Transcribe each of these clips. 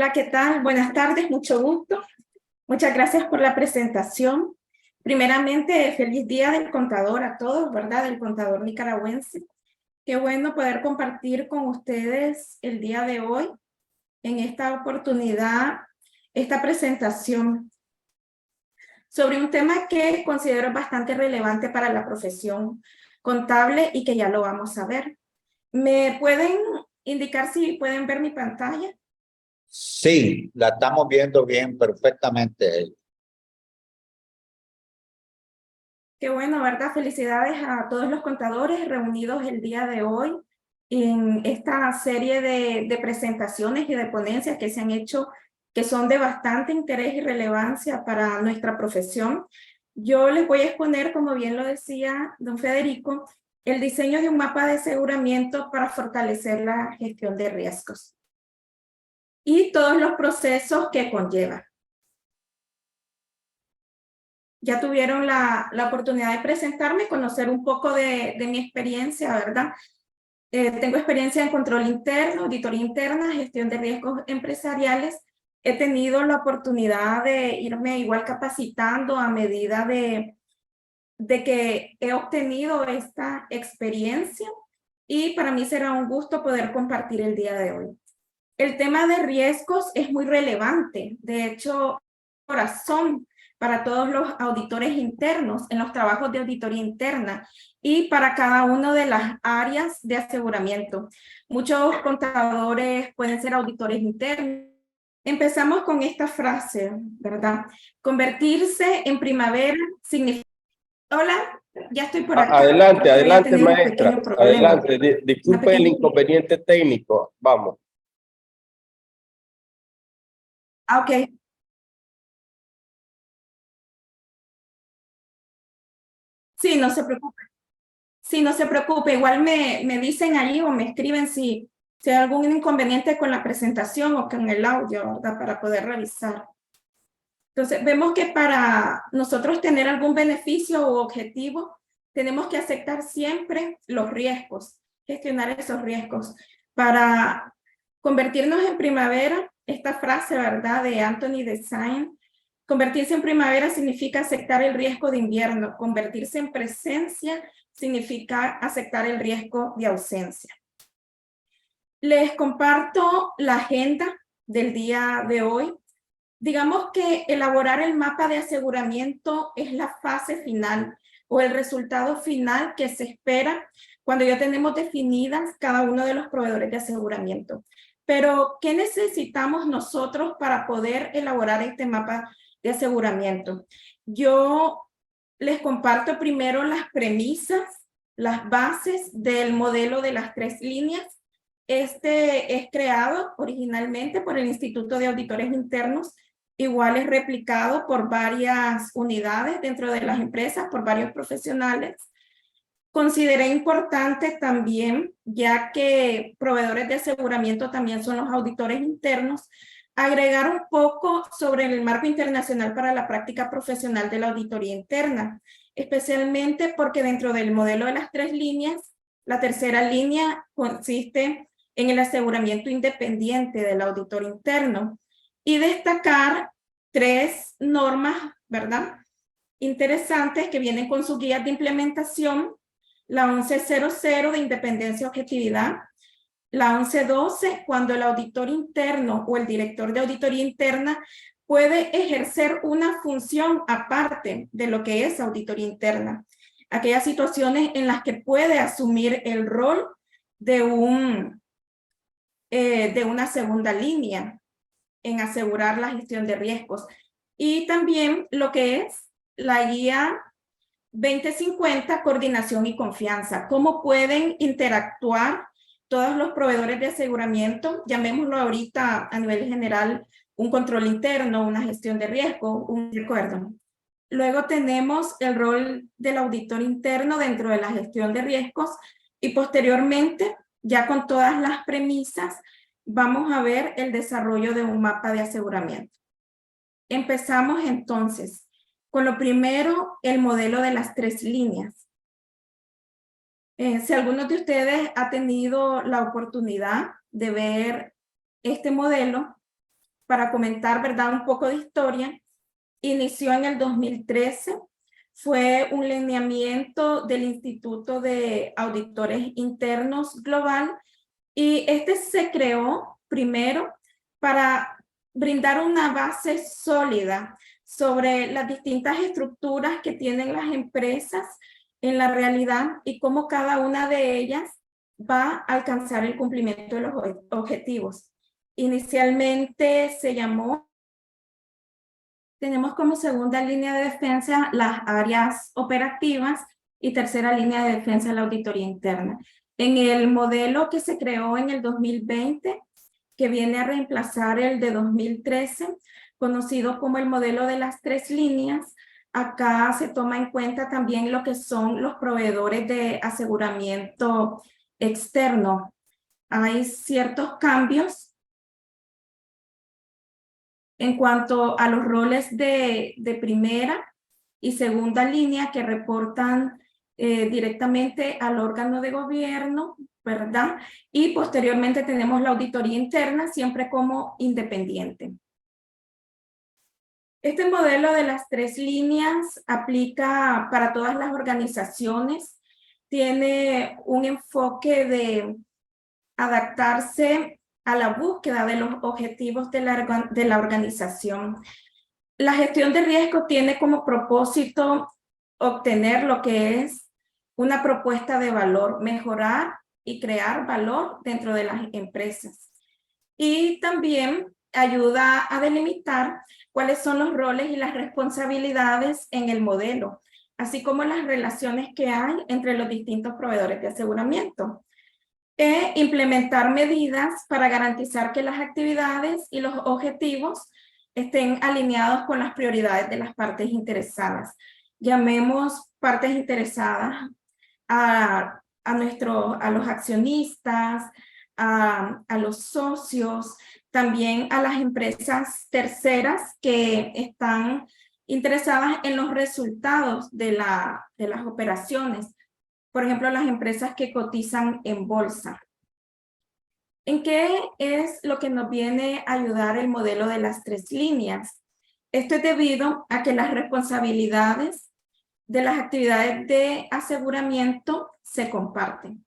Hola, ¿qué tal? Buenas tardes, mucho gusto. Muchas gracias por la presentación. Primeramente, feliz día del contador a todos, ¿verdad? Del contador nicaragüense. Qué bueno poder compartir con ustedes el día de hoy, en esta oportunidad, esta presentación sobre un tema que considero bastante relevante para la profesión contable y que ya lo vamos a ver. ¿Me pueden indicar si pueden ver mi pantalla? Sí, la estamos viendo bien, perfectamente. Qué bueno, ¿verdad? Felicidades a todos los contadores reunidos el día de hoy en esta serie de presentaciones y de ponencias que se han hecho, que son de bastante interés y relevancia para nuestra profesión. Yo les voy a exponer, como bien lo decía don Federico, el diseño de un mapa de aseguramiento para fortalecer la gestión de riesgos y todos los procesos que conlleva. Ya tuvieron la oportunidad de presentarme, conocer un poco de mi experiencia, ¿verdad? Tengo experiencia en control interno, auditoría interna, gestión de riesgos empresariales. He tenido la oportunidad de irme igual capacitando a medida de que he obtenido esta experiencia y para mí será un gusto poder compartir el día de hoy. El tema de riesgos es muy relevante, de hecho, corazón para todos los auditores internos en los trabajos de auditoría interna y para cada una de las áreas de aseguramiento. Muchos contadores pueden ser auditores internos. Empezamos con esta frase, ¿verdad? Convertirse en primavera significa... Hola, ya estoy por acá. Adelante, Creo que había adelante, tenido un maestra. pequeño problema. Adelante, disculpe el inconveniente técnico. Vamos. Ok. Sí, no se preocupe. Sí, no se preocupe. Igual me dicen ahí o me escriben si hay algún inconveniente con la presentación o con el audio, ¿verdad? Para poder revisar. Entonces, vemos que para nosotros tener algún beneficio o objetivo, tenemos que aceptar siempre los riesgos, gestionar esos riesgos. Para convertirnos en primavera, esta frase, ¿verdad? De Anthony de Saint, convertirse en primavera significa aceptar el riesgo de invierno. Convertirse en presencia significa aceptar el riesgo de ausencia. Les comparto la agenda del día de hoy. Digamos que elaborar el mapa de aseguramiento es la fase final o el resultado final que se espera cuando ya tenemos definidas cada uno de los proveedores de aseguramiento. Pero, ¿qué necesitamos nosotros para poder elaborar este mapa de aseguramiento? Yo les comparto primero las premisas, las bases del modelo de las 3 líneas. Este es creado originalmente por el Instituto de Auditores Internos, igual es replicado por varias unidades dentro de las empresas, por varios profesionales. Consideré importante también, ya que proveedores de aseguramiento también son los auditores internos, agregar un poco sobre el marco internacional para la práctica profesional de la auditoría interna, especialmente porque dentro del modelo de las 3 líneas, la tercera línea consiste en el aseguramiento independiente del auditor interno y destacar 3 normas, ¿verdad? Interesantes que vienen con sus guías de implementación, la 1100 de independencia y objetividad, la 1112 cuando el auditor interno o el director de auditoría interna puede ejercer una función aparte de lo que es auditoría interna. Aquellas situaciones en las que puede asumir el rol de una segunda línea en asegurar la gestión de riesgos. Y también lo que es la guía 2050, coordinación y confianza. ¿Cómo pueden interactuar todos los proveedores de aseguramiento? Llamémoslo ahorita a nivel general un control interno, una gestión de riesgo, un acuerdo. Luego tenemos el rol del auditor interno dentro de la gestión de riesgos y posteriormente, ya con todas las premisas, vamos a ver el desarrollo de un mapa de aseguramiento. Empezamos entonces con lo primero, el modelo de las 3 líneas. Si alguno de ustedes ha tenido la oportunidad de ver este modelo, para comentar, ¿verdad?, un poco de historia, inició en el 2013. Fue un lineamiento del Instituto de Auditores Internos Global y este se creó primero para brindar una base sólida sobre las distintas estructuras que tienen las empresas en la realidad y cómo cada una de ellas va a alcanzar el cumplimiento de los objetivos. Inicialmente se llamó, tenemos como segunda línea de defensa las áreas operativas y tercera línea de defensa la auditoría interna. En el modelo que se creó en el 2020, que viene a reemplazar el de 2013, conocido como el modelo de las 3 líneas, acá se toma en cuenta también lo que son los proveedores de aseguramiento externo. Hay ciertos cambios en cuanto a los roles de primera y segunda línea que reportan directamente al órgano de gobierno, ¿verdad? Y posteriormente tenemos la auditoría interna, siempre como independiente. Este modelo de las 3 líneas aplica para todas las organizaciones. Tiene un enfoque de adaptarse a la búsqueda de los objetivos de la organización. La gestión de riesgo tiene como propósito obtener lo que es una propuesta de valor, mejorar y crear valor dentro de las empresas. Y también ayuda a delimitar cuáles son los roles y las responsabilidades en el modelo, así como las relaciones que hay entre los distintos proveedores de aseguramiento. E implementar medidas para garantizar que las actividades y los objetivos estén alineados con las prioridades de las partes interesadas. Llamemos partes interesadas a los accionistas, a los socios, también a las empresas terceras que están interesadas en los resultados de las operaciones. Por ejemplo, las empresas que cotizan en bolsa. ¿En qué es lo que nos viene a ayudar el modelo de las 3 líneas? Esto es debido a que las responsabilidades de las actividades de aseguramiento se comparten.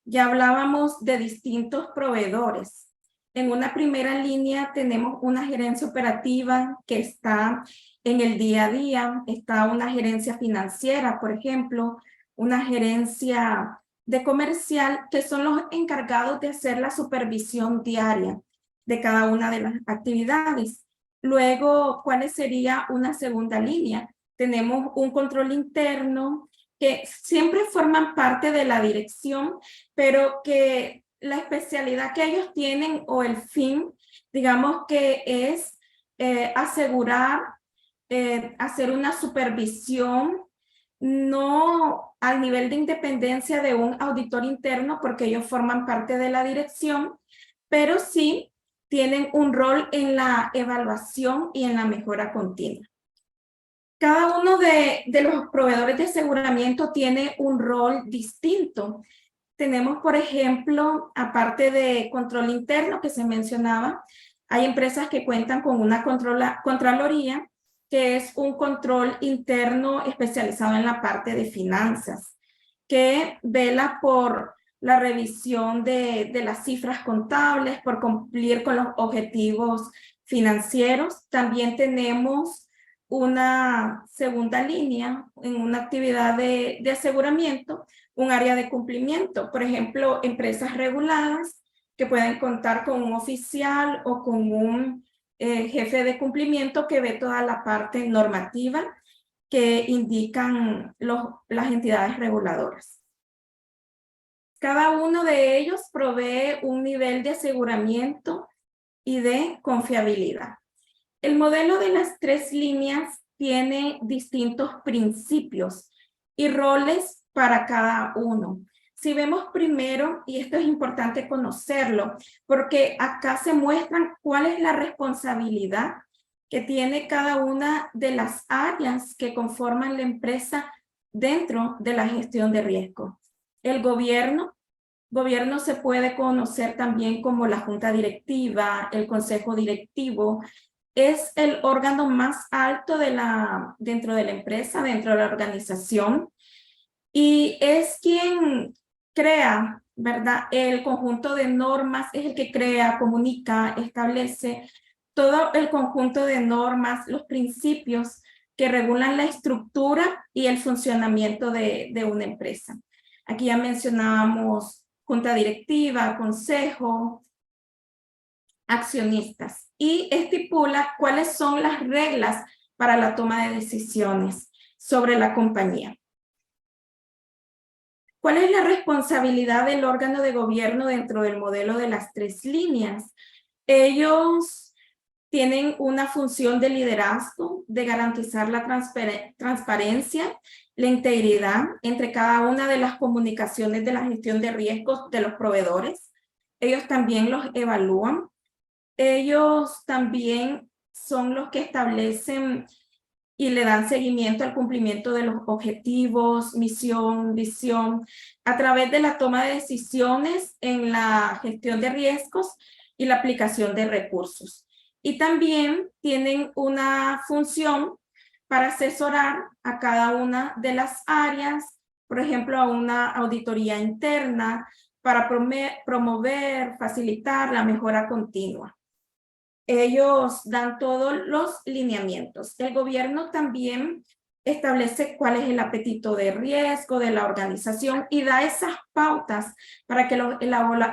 Ya hablábamos de distintos proveedores. En una primera línea tenemos una gerencia operativa que está en el día a día, está una gerencia financiera, por ejemplo, una gerencia de comercial, que son los encargados de hacer la supervisión diaria de cada una de las actividades. Luego, ¿cuál sería una segunda línea? Tenemos un control interno que siempre forman parte de la dirección, pero que la especialidad que ellos tienen o el fin, digamos que es asegurar, hacer una supervisión, no al nivel de independencia de un auditor interno, porque ellos forman parte de la dirección, pero sí tienen un rol en la evaluación y en la mejora continua. Cada uno de los proveedores de aseguramiento tiene un rol distinto. Tenemos, por ejemplo, aparte de control interno que se mencionaba, hay empresas que cuentan con una contraloría, que es un control interno especializado en la parte de finanzas, que vela por la revisión de las cifras contables, por cumplir con los objetivos financieros. También tenemos una segunda línea en una actividad de aseguramiento, un área de cumplimiento. Por ejemplo, empresas reguladas que pueden contar con un oficial o con un jefe de cumplimiento que ve toda la parte normativa que indican las entidades reguladoras. Cada uno de ellos provee un nivel de aseguramiento y de confiabilidad. El modelo de las 3 líneas tiene distintos principios y roles para cada uno. Si vemos primero, y esto es importante conocerlo, porque acá se muestran cuál es la responsabilidad que tiene cada una de las áreas que conforman la empresa dentro de la gestión de riesgo. El gobierno gobierno se puede conocer también como la junta directiva, el consejo directivo. Es el órgano más alto dentro de la empresa, dentro de la organización, y es quien crea, ¿verdad? El conjunto de normas, es el que crea, comunica, establece todo el conjunto de normas, los principios que regulan la estructura y el funcionamiento de una empresa. Aquí ya mencionábamos junta directiva, consejo, accionistas, y estipula cuáles son las reglas para la toma de decisiones sobre la compañía. ¿Cuál es la responsabilidad del órgano de gobierno dentro del modelo de las 3 líneas? Ellos tienen una función de liderazgo, de garantizar la transparencia, la integridad entre cada una de las comunicaciones de la gestión de riesgos de los proveedores. Ellos también los evalúan. Ellos también son los que establecen y le dan seguimiento al cumplimiento de los objetivos, misión, visión, a través de la toma de decisiones en la gestión de riesgos y la aplicación de recursos. Y también tienen una función para asesorar a cada una de las áreas, por ejemplo, a una auditoría interna, para promover, facilitar la mejora continua. Ellos dan todos los lineamientos. El gobierno también establece cuál es el apetito de riesgo de la organización y da esas pautas para que los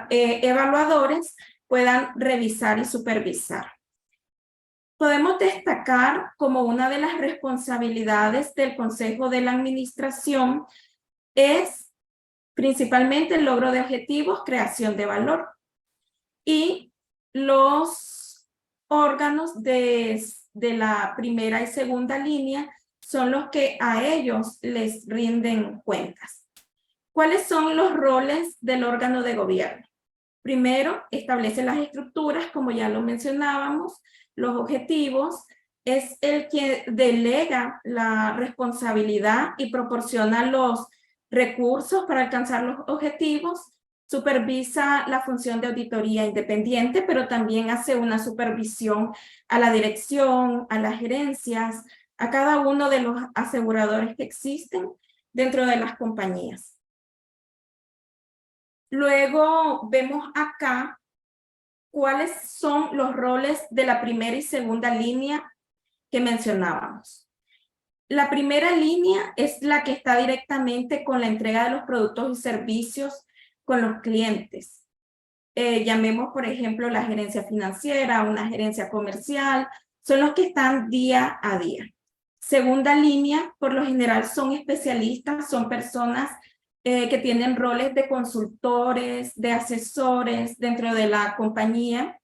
evaluadores puedan revisar y supervisar. Podemos destacar como una de las responsabilidades del Consejo de la Administración es principalmente el logro de objetivos, creación de valor, y los órganos de la primera y segunda línea son los que a ellos les rinden cuentas. ¿Cuáles son los roles del órgano de gobierno? Primero, establece las estructuras, como ya lo mencionábamos, los objetivos, es el que delega la responsabilidad y proporciona los recursos para alcanzar los objetivos, supervisa la función de auditoría independiente, pero también hace una supervisión a la dirección, a las gerencias, a cada uno de los aseguradores que existen dentro de las compañías. Luego vemos acá cuáles son los roles de la primera y segunda línea que mencionábamos. La primera línea es la que está directamente con la entrega de los productos y servicios con los clientes. Llamemos, por ejemplo, la gerencia financiera, una gerencia comercial, son los que están día a día. Segunda línea, por lo general, son especialistas, son personas que tienen roles de consultores, de asesores dentro de la compañía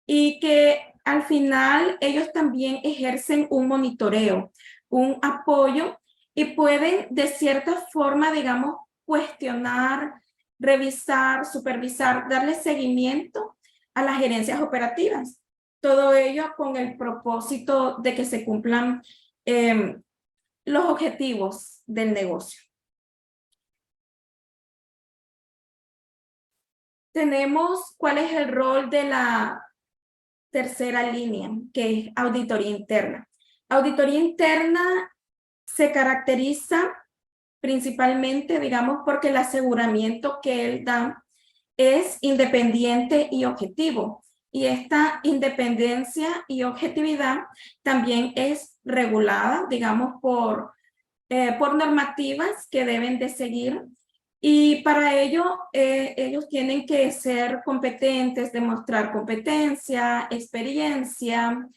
y que al final ellos también ejercen un monitoreo, un apoyo y pueden de cierta forma, digamos, cuestionar, revisar, supervisar, darle seguimiento a las gerencias operativas. Todo ello con el propósito de que se cumplan los objetivos del negocio. Tenemos cuál es el rol de la tercera línea, que es auditoría interna. Auditoría interna se caracteriza principalmente, digamos, porque el aseguramiento que él da es independiente y objetivo. Y esta independencia y objetividad también es regulada, digamos, por normativas que deben de seguir. Y para ello, ellos tienen que ser competentes, demostrar competencia, experiencia,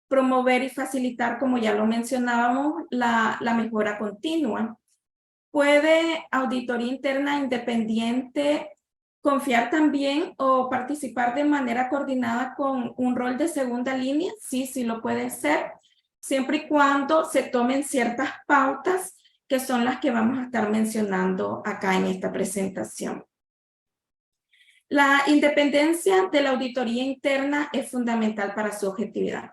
promover y facilitar, como ya lo mencionábamos, la mejora continua. ¿Puede auditoría interna independiente confiar también o participar de manera coordinada con un rol de segunda línea? Sí, sí lo puede ser, siempre y cuando se tomen ciertas pautas que son las que vamos a estar mencionando acá en esta presentación. La independencia de la auditoría interna es fundamental para su objetividad.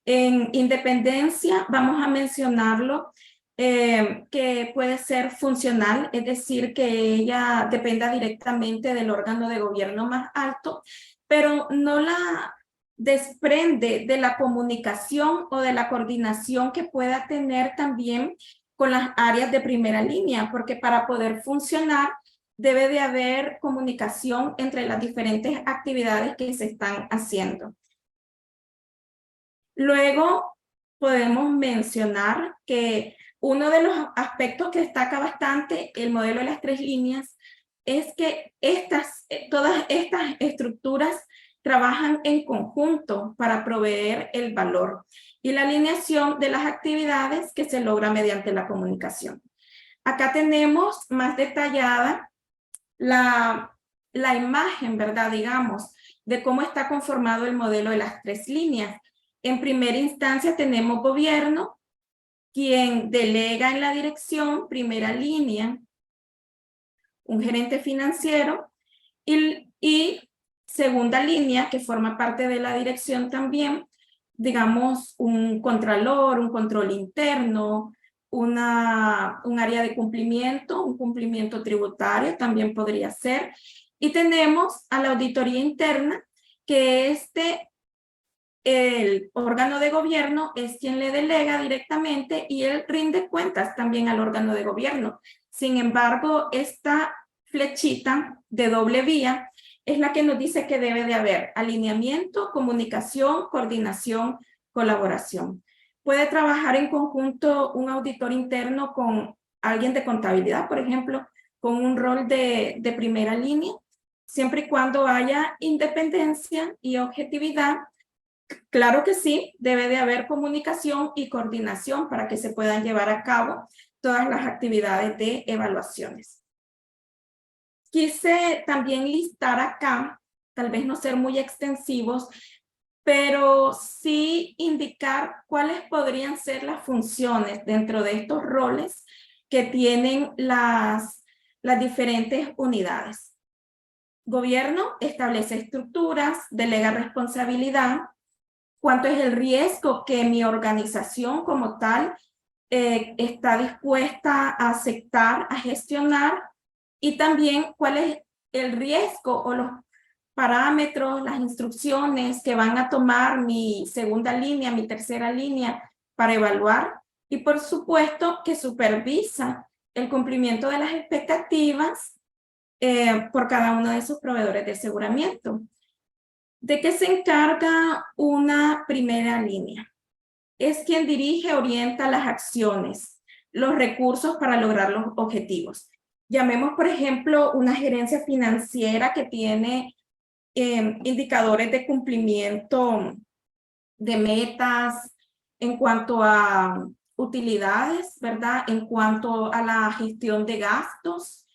En independencia, vamos a mencionarlo que puede ser funcional, es decir, que ella dependa directamente del órgano de gobierno más alto, pero no la desprende de la comunicación o de la coordinación que pueda tener también con las áreas de primera línea, porque para poder funcionar debe de haber comunicación entre las diferentes actividades que se están haciendo. Luego podemos mencionar que uno de los aspectos que destaca bastante el modelo de las 3 líneas es que todas estas estructuras trabajan en conjunto para proveer el valor y la alineación de las actividades que se logra mediante la comunicación. Acá tenemos más detallada la imagen, ¿verdad? Digamos, de cómo está conformado el modelo de las 3 líneas. En primera instancia tenemos gobierno, quien delega en la dirección, primera línea, un gerente financiero, y segunda línea, que forma parte de la dirección también, digamos, un contralor, un control interno, un área de cumplimiento, un cumplimiento tributario también podría ser. Y tenemos a la auditoría interna, que el órgano de gobierno es quien le delega directamente y él rinde cuentas también al órgano de gobierno. Sin embargo, esta flechita de doble vía es la que nos dice que debe de haber alineamiento, comunicación, coordinación, colaboración. Puede trabajar en conjunto un auditor interno con alguien de contabilidad, por ejemplo, con un rol de primera línea, siempre y cuando haya independencia y objetividad. Claro que sí, debe de haber comunicación y coordinación para que se puedan llevar a cabo todas las actividades de evaluaciones. Quise también listar acá, tal vez no ser muy extensivos, pero sí indicar cuáles podrían ser las funciones dentro de estos roles que tienen las diferentes unidades. Gobierno establece estructuras, delega responsabilidad, cuánto es el riesgo que mi organización como tal está dispuesta a aceptar, a gestionar, y también cuál es el riesgo o los parámetros, las instrucciones que van a tomar mi segunda línea, mi tercera línea para evaluar, y por supuesto que supervisa el cumplimiento de las expectativas por cada uno de sus proveedores de aseguramiento. ¿De qué se encarga una primera línea? Es quien dirige, orienta las acciones, los recursos para lograr los objetivos. Llamemos, por ejemplo, una gerencia financiera que tiene indicadores de cumplimiento de metas en cuanto a utilidades, ¿verdad? En cuanto a la gestión de gastos.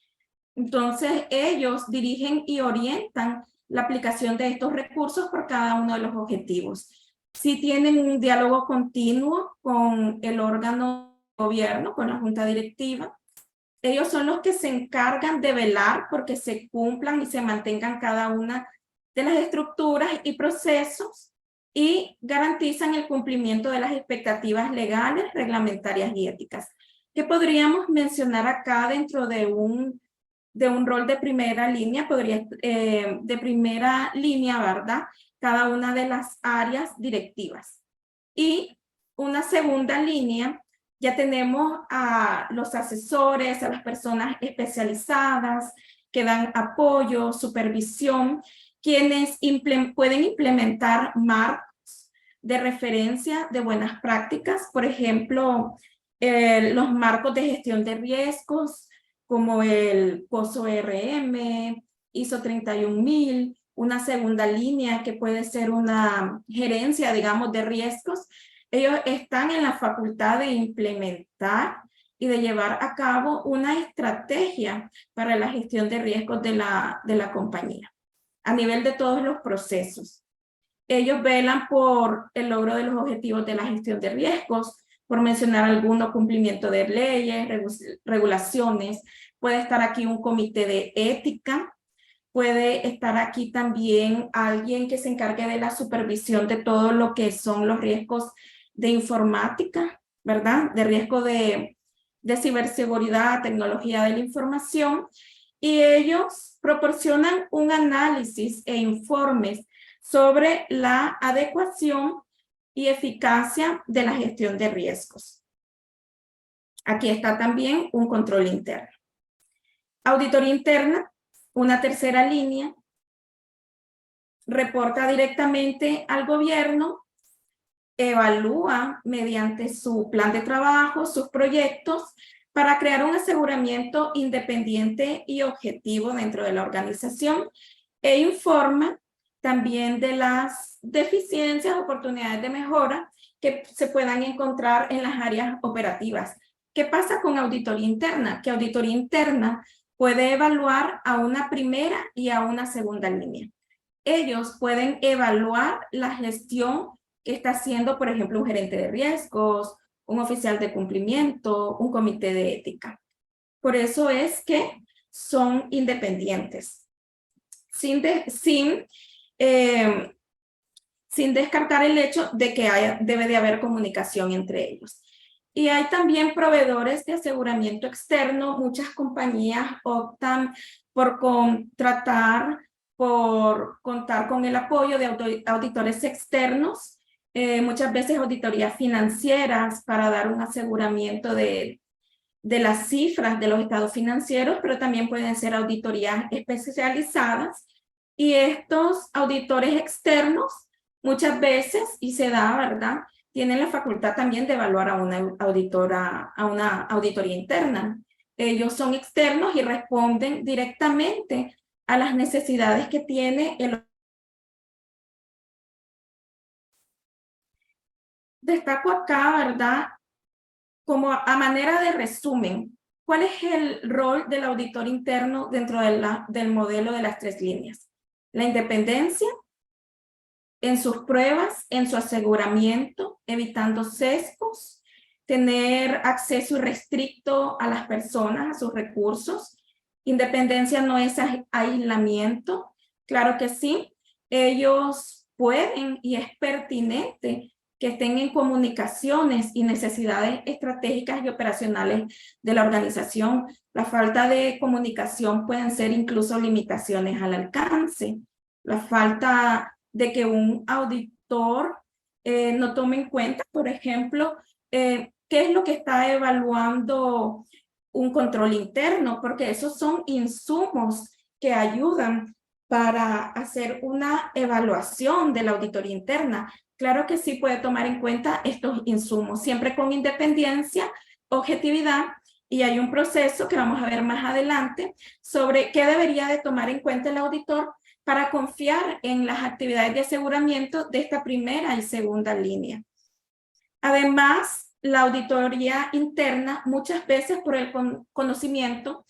Entonces, ellos dirigen y orientan la aplicación de estos recursos por cada uno de los objetivos. Si tienen un diálogo continuo con el órgano de gobierno, con la junta directiva, ellos son los que se encargan de velar porque se cumplan y se mantengan cada una de las estructuras y procesos y garantizan el cumplimiento de las expectativas legales, reglamentarias y éticas. ¿Qué podríamos mencionar acá dentro de un rol de primera línea? De primera línea, ¿verdad? Cada una de las áreas directivas. Y una segunda línea, ya tenemos a los asesores, a las personas especializadas que dan apoyo, supervisión, quienes pueden implementar marcos de referencia de buenas prácticas, por ejemplo, los marcos de gestión de riesgos, como el COSO RM, ISO 31000, una segunda línea que puede ser una gerencia, digamos, de riesgos. Ellos están en la facultad de implementar y de llevar a cabo una estrategia para la gestión de riesgos de la compañía, a nivel de todos los procesos. Ellos velan por el logro de los objetivos de la gestión de riesgos, por mencionar algunos, cumplimiento de leyes, regulaciones. Puede estar aquí un comité de ética, puede estar aquí también alguien que se encargue de la supervisión de todo lo que son los riesgos de informática, ¿verdad? De riesgo de de ciberseguridad, tecnología de la información, y ellos proporcionan un análisis e informes sobre la adecuación y eficacia de la gestión de riesgos. Aquí está también un control interno. Auditoría interna, una tercera línea, reporta directamente al gobierno, evalúa mediante su plan de trabajo, sus proyectos, para crear un aseguramiento independiente y objetivo dentro de la organización, e informa también de las deficiencias, oportunidades de mejora que se puedan encontrar en las áreas operativas. ¿Qué pasa con auditoría interna? Que auditoría interna puede evaluar a una primera y a una segunda línea. Ellos pueden evaluar la gestión que está haciendo, por ejemplo, un gerente de riesgos, un oficial de cumplimiento, un comité de ética. Por eso es que son independientes, sin descartar el hecho de que debe de haber comunicación entre ellos. Y hay también proveedores de aseguramiento externo. Muchas compañías optan por contar con el apoyo de auditores externos, muchas veces auditorías financieras para dar un aseguramiento de las cifras de los estados financieros, pero también pueden ser auditorías especializadas. Y estos auditores externos muchas veces, y se da, ¿verdad?, tienen la facultad también de evaluar a una auditoría interna. Ellos son externos y responden directamente a las necesidades que tiene el. Destaco acá, ¿verdad?, como a manera de resumen, ¿cuál es el rol del auditor interno dentro del modelo de las tres líneas? La independencia en sus pruebas, en su aseguramiento, evitando sesgos, tener acceso irrestricto a las personas, a sus recursos. Independencia no es aislamiento, claro que sí. Ellos pueden, y es pertinente, que estén en comunicaciones y necesidades estratégicas y operacionales de la organización. La falta de comunicación pueden ser incluso limitaciones al alcance. La falta de que un auditor no tome en cuenta, por ejemplo, qué es lo que está evaluando un control interno, porque esos son insumos que ayudan para hacer una evaluación de la auditoría interna. Claro que sí puede tomar en cuenta estos insumos, siempre con independencia, objetividad, y hay un proceso que vamos a ver más adelante sobre qué debería de tomar en cuenta el auditor para confiar en las actividades de aseguramiento de esta primera y segunda línea. Además, la auditoría interna, muchas veces por el conocimiento,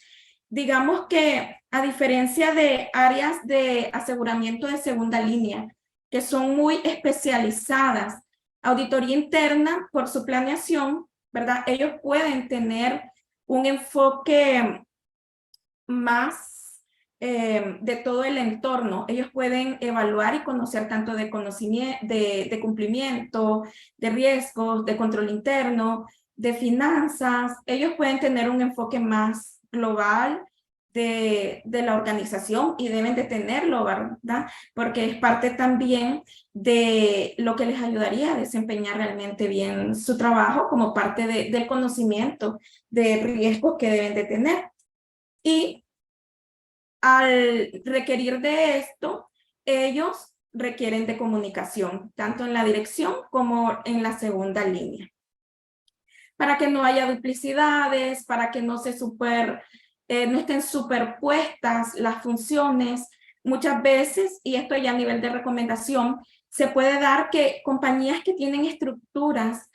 digamos que a diferencia de áreas de aseguramiento de segunda línea, que son muy especializadas, auditoría interna por su planeación, ¿verdad? Ellos pueden tener un enfoque más de todo el entorno. Ellos pueden evaluar y conocer tanto de cumplimiento, de riesgos, de control interno, de finanzas. Ellos pueden tener un enfoque más global de la organización, y deben de tenerlo, ¿verdad? Porque es parte también de lo que les ayudaría a desempeñar realmente bien su trabajo, como parte del conocimiento de riesgos que deben de tener. Y al requerir de esto, ellos requieren de comunicación, tanto en la dirección como en la segunda línea. Para que no haya duplicidades, para que no estén superpuestas las funciones. Muchas veces, y esto ya a nivel de recomendación, se puede dar que compañías que tienen estructuras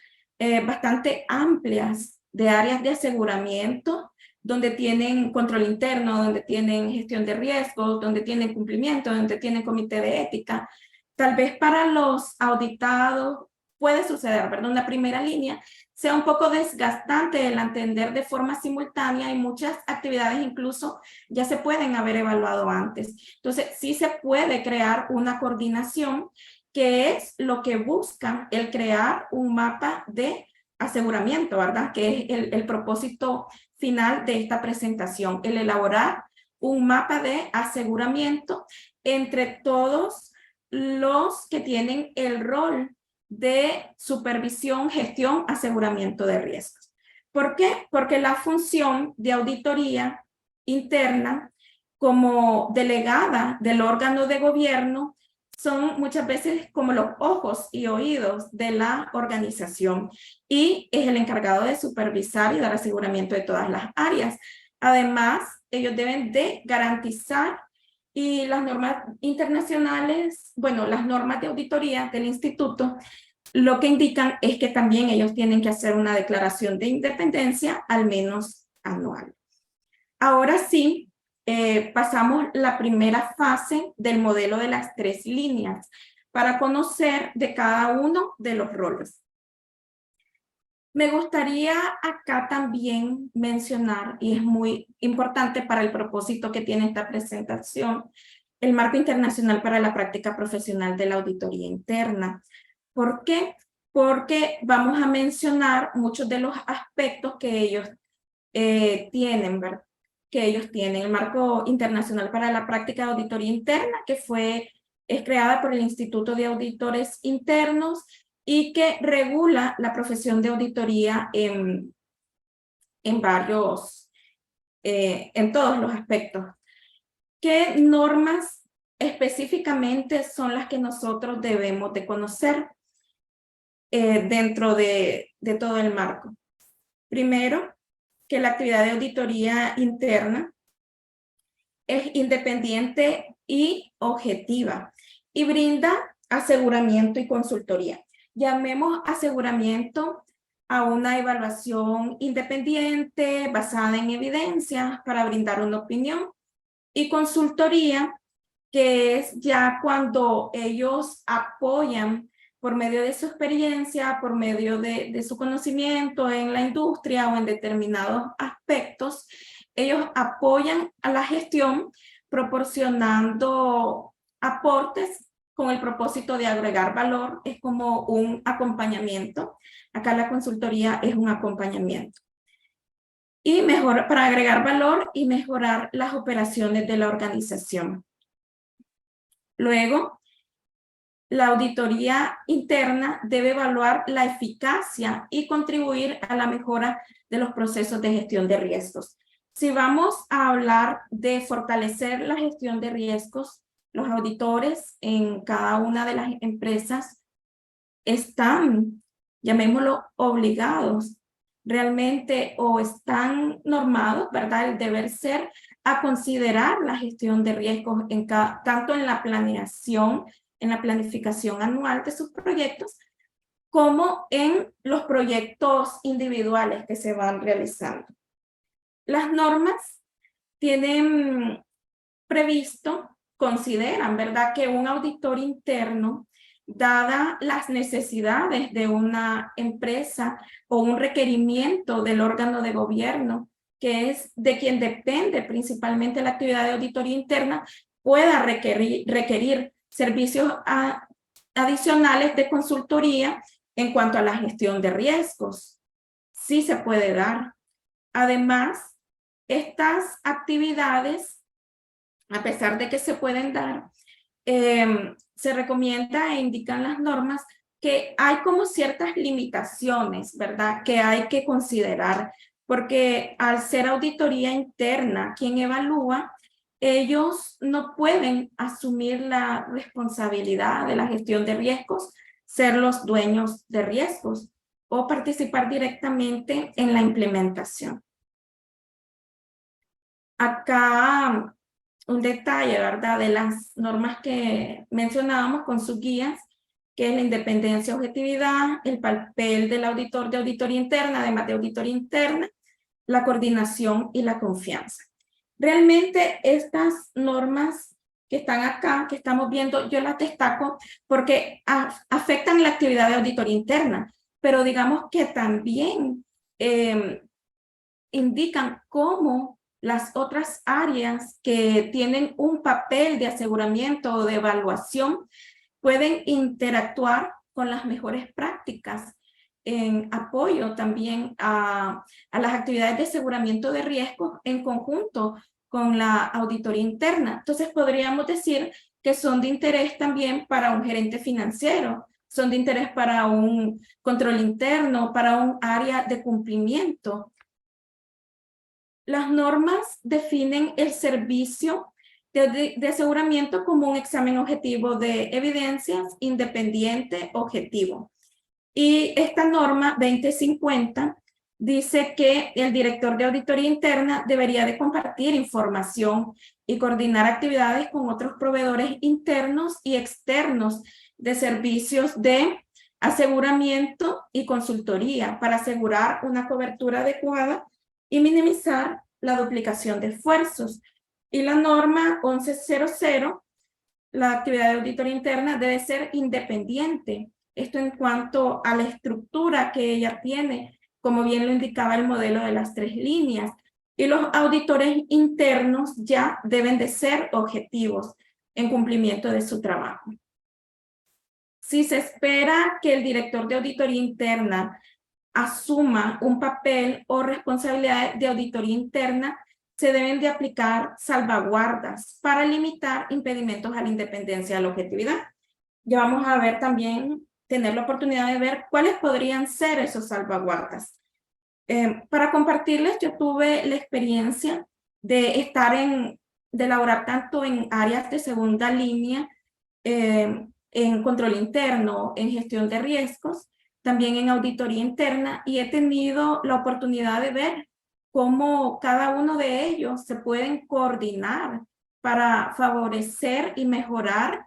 bastante amplias de áreas de aseguramiento, donde tienen control interno, donde tienen gestión de riesgos, donde tienen cumplimiento, donde tienen comité de ética, tal vez para los auditados puede suceder, ¿verdad? Una primera línea sea un poco desgastante el atender de forma simultánea, y muchas actividades incluso ya se pueden haber evaluado antes. Entonces, sí se puede crear una coordinación, que es lo que busca el crear un mapa de aseguramiento, ¿verdad? Que es el propósito final de esta presentación, el elaborar un mapa de aseguramiento entre todos los que tienen el rol de supervisión, gestión, aseguramiento de riesgos. ¿Por qué? Porque la función de auditoría interna como delegada del órgano de gobierno son muchas veces como los ojos y oídos de la organización y es el encargado de supervisar y dar aseguramiento de todas las áreas. Además, ellos deben de garantizar y las normas internacionales, bueno, las normas de auditoría del instituto, lo que indican es que también ellos tienen que hacer una declaración de independencia al menos anual. Ahora sí, pasamos la primera fase del modelo de las 3 líneas para conocer de cada uno de los roles. Me gustaría acá también mencionar, y es muy importante para el propósito que tiene esta presentación, el Marco Internacional para la Práctica Profesional de la Auditoría Interna. ¿Por qué? Porque vamos a mencionar muchos de los aspectos que ellos tienen, ¿verdad? Que ellos tienen. El Marco Internacional para la Práctica de Auditoría Interna, que es creada por el Instituto de Auditores Internos y que regula la profesión de auditoría en todos los aspectos. ¿Qué normas específicamente son las que nosotros debemos de conocer dentro de todo el marco? Primero, que la actividad de auditoría interna es independiente y objetiva y brinda aseguramiento y consultoría. Llamemos aseguramiento a una evaluación independiente basada en evidencias para brindar una opinión y consultoría, que es ya cuando ellos apoyan por medio de su experiencia, por medio de su conocimiento en la industria o en determinados aspectos, ellos apoyan a la gestión proporcionando aportes con el propósito de agregar valor. Es como un acompañamiento. Acá la consultoría es un acompañamiento. Y para agregar valor y mejorar las operaciones de la organización. Luego, la auditoría interna debe evaluar la eficacia y contribuir a la mejora de los procesos de gestión de riesgos. Si vamos a hablar de fortalecer la gestión de riesgos, los auditores en cada una de las empresas están, llamémoslo, obligados realmente o están normados, ¿verdad? El deber ser a considerar la gestión de riesgos tanto en la planeación, en la planificación anual de sus proyectos, como en los proyectos individuales que se van realizando. Las normas tienen previsto, consideran, ¿verdad?, que un auditor interno, dadas las necesidades de una empresa o un requerimiento del órgano de gobierno, que es de quien depende principalmente la actividad de auditoría interna, pueda requerir servicios adicionales de consultoría en cuanto a la gestión de riesgos. Sí se puede dar. Además, estas actividades, a pesar de que se pueden dar, se recomienda e indican las normas que hay como ciertas limitaciones, ¿verdad?, que hay que considerar, porque al ser auditoría interna quien evalúa, ellos no pueden asumir la responsabilidad de la gestión de riesgos, ser los dueños de riesgos o participar directamente en la implementación. Acá un detalle, ¿verdad?, de las normas que mencionábamos con sus guías, que es la independencia, objetividad, el papel del auditor de auditoría interna, además de auditoría interna, la coordinación y la confianza. Realmente estas normas que están acá, que estamos viendo, yo las destaco porque afectan la actividad de auditoría interna, pero digamos que también indican cómo las otras áreas que tienen un papel de aseguramiento o de evaluación pueden interactuar con las mejores prácticas en apoyo también a las actividades de aseguramiento de riesgos en conjunto con la auditoría interna. Entonces podríamos decir que son de interés también para un gerente financiero, son de interés para un control interno, para un área de cumplimiento. Las normas definen el servicio de aseguramiento como un examen objetivo de evidencias independiente objetivo. Y esta norma 2050 dice que el director de auditoría interna debería de compartir información y coordinar actividades con otros proveedores internos y externos de servicios de aseguramiento y consultoría para asegurar una cobertura adecuada y minimizar la duplicación de esfuerzos. Y la norma 1100, la actividad de auditoría interna debe ser independiente. Esto en cuanto a la estructura que ella tiene, como bien lo indicaba el modelo de las 3 líneas. Y los auditores internos ya deben de ser objetivos en cumplimiento de su trabajo. Si se espera que el director de auditoría interna asuma un papel o responsabilidad de auditoría interna, se deben de aplicar salvaguardas para limitar impedimentos a la independencia y a la objetividad. Ya vamos a ver también, tener la oportunidad de ver cuáles podrían ser esos salvaguardas. Para compartirles, yo tuve la experiencia de elaborar tanto en áreas de segunda línea, en control interno, en gestión de riesgos, también en auditoría interna, y he tenido la oportunidad de ver cómo cada uno de ellos se pueden coordinar para favorecer y mejorar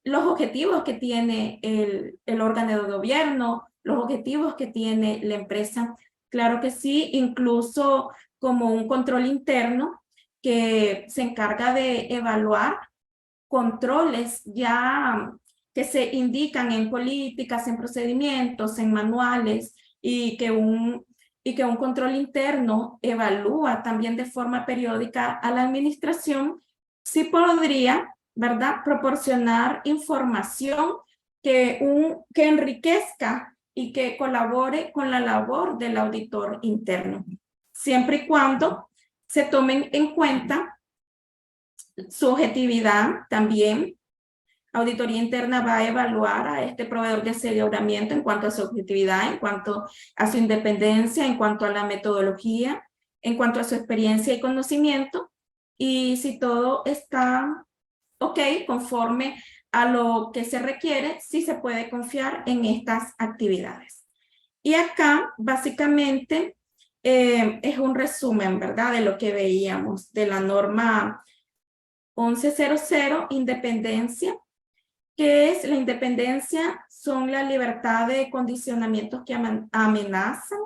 los objetivos que tiene el órgano de gobierno, los objetivos que tiene la empresa. Claro que sí, incluso como un control interno que se encarga de evaluar controles ya que se indican en políticas, en procedimientos, en manuales, y que un control interno evalúa también de forma periódica a la administración, sí podría, ¿verdad?, proporcionar información que enriquezca y que colabore con la labor del auditor interno, siempre y cuando se tomen en cuenta su objetividad también. Auditoría interna va a evaluar a este proveedor de aseguramiento en cuanto a su objetividad, en cuanto a su independencia, en cuanto a la metodología, en cuanto a su experiencia y conocimiento, y si todo está ok, conforme a lo que se requiere, sí se puede confiar en estas actividades. Y acá, básicamente, es un resumen, ¿verdad?, de lo que veíamos de la norma 1100, independencia. ¿Qué es la independencia? Son la libertad de condicionamientos que amenazan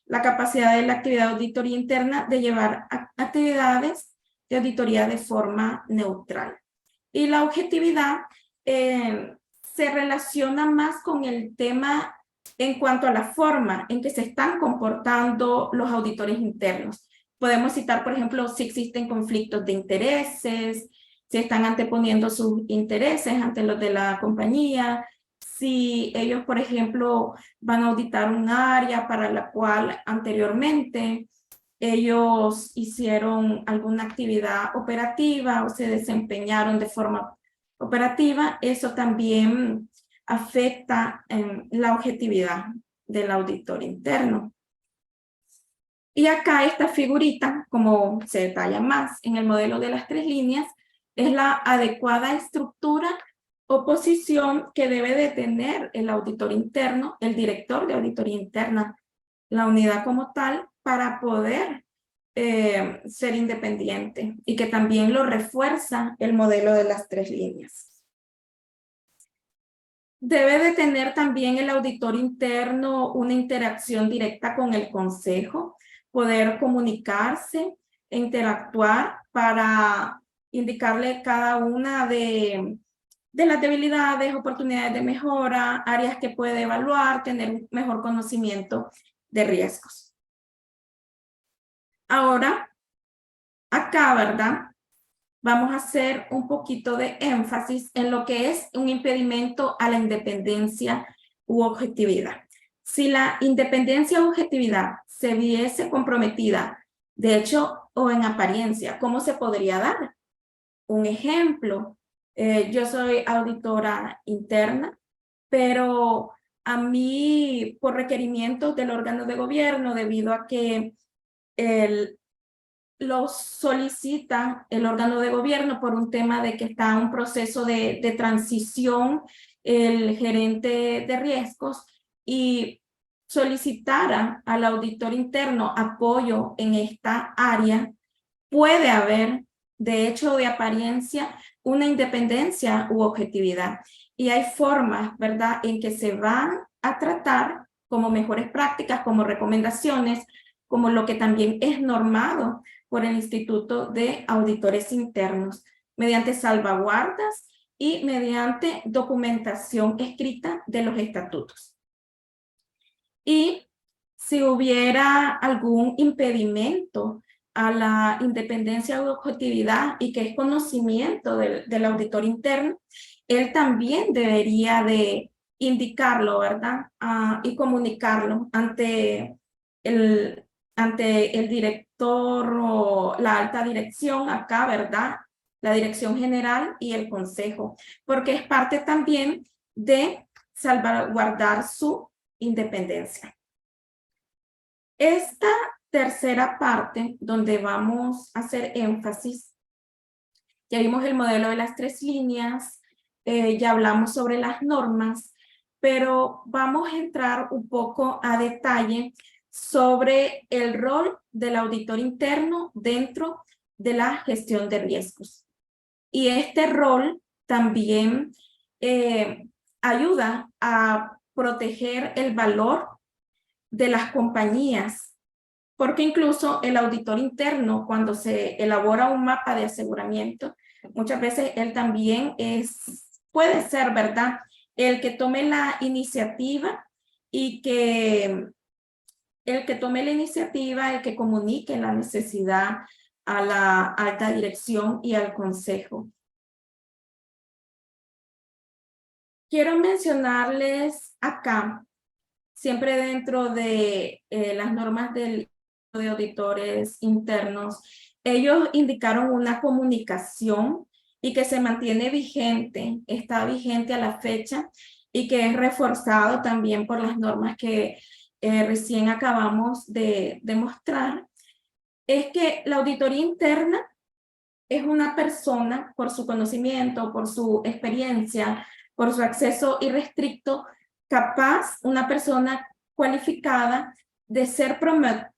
la capacidad de la actividad de auditoría interna de llevar actividades de auditoría de forma neutral. Y la objetividad se relaciona más con el tema en cuanto a la forma en que se están comportando los auditores internos. Podemos citar, por ejemplo, si existen conflictos de intereses, si están anteponiendo sus intereses ante los de la compañía, si ellos, por ejemplo, van a auditar un área para la cual anteriormente ellos hicieron alguna actividad operativa o se desempeñaron de forma operativa, eso también afecta la objetividad del auditor interno. Y acá esta figurita, como se detalla más en el modelo de las 3 líneas, es la adecuada estructura o posición que debe de tener el auditor interno, el director de auditoría interna, la unidad como tal, para poder ser independiente, y que también lo refuerza el modelo de las 3 líneas. Debe de tener también el auditor interno una interacción directa con el consejo, poder comunicarse, interactuar para indicarle cada una de las debilidades, oportunidades de mejora, áreas que puede evaluar, tener un mejor conocimiento de riesgos. Ahora, acá, ¿verdad?, vamos a hacer un poquito de énfasis en lo que es un impedimento a la independencia u objetividad. Si la independencia o objetividad se viese comprometida, de hecho o en apariencia, ¿cómo se podría dar? Un ejemplo, yo soy auditora interna, pero a mí, por requerimientos del órgano de gobierno, debido a que lo solicita el órgano de gobierno por un tema de que está en un proceso de transición el gerente de riesgos y solicitara al auditor interno apoyo en esta área, puede haber, de hecho de apariencia, una independencia u objetividad. Y hay formas, ¿verdad?, en que se van a tratar como mejores prácticas, como recomendaciones, como lo que también es normado por el Instituto de Auditores Internos, mediante salvaguardas y mediante documentación escrita de los estatutos. Y si hubiera algún impedimento a la independencia o objetividad y que es conocimiento del auditor interno, él también debería de indicarlo, ¿verdad? Y comunicarlo ante el director o la alta dirección acá, ¿verdad? La dirección general y el consejo, porque es parte también de salvaguardar su independencia. Esta tercera parte, donde vamos a hacer énfasis, ya vimos el modelo de las 3 líneas, ya hablamos sobre las normas, pero vamos a entrar un poco a detalle sobre el rol del auditor interno dentro de la gestión de riesgos. Y este rol también ayuda a proteger el valor de las compañías, porque incluso el auditor interno, cuando se elabora un mapa de aseguramiento, muchas veces él también puede ser, ¿verdad?, el que tome la iniciativa y el que comunique la necesidad a la alta dirección y al consejo. Quiero mencionarles acá, siempre dentro de las normas de auditores internos, ellos indicaron una comunicación y que se mantiene vigente, está vigente a la fecha y que es reforzado también por las normas que recién acabamos de mostrar, es que la auditoría interna es una persona, por su conocimiento, por su experiencia, por su acceso irrestricto, capaz, una persona cualificada de ser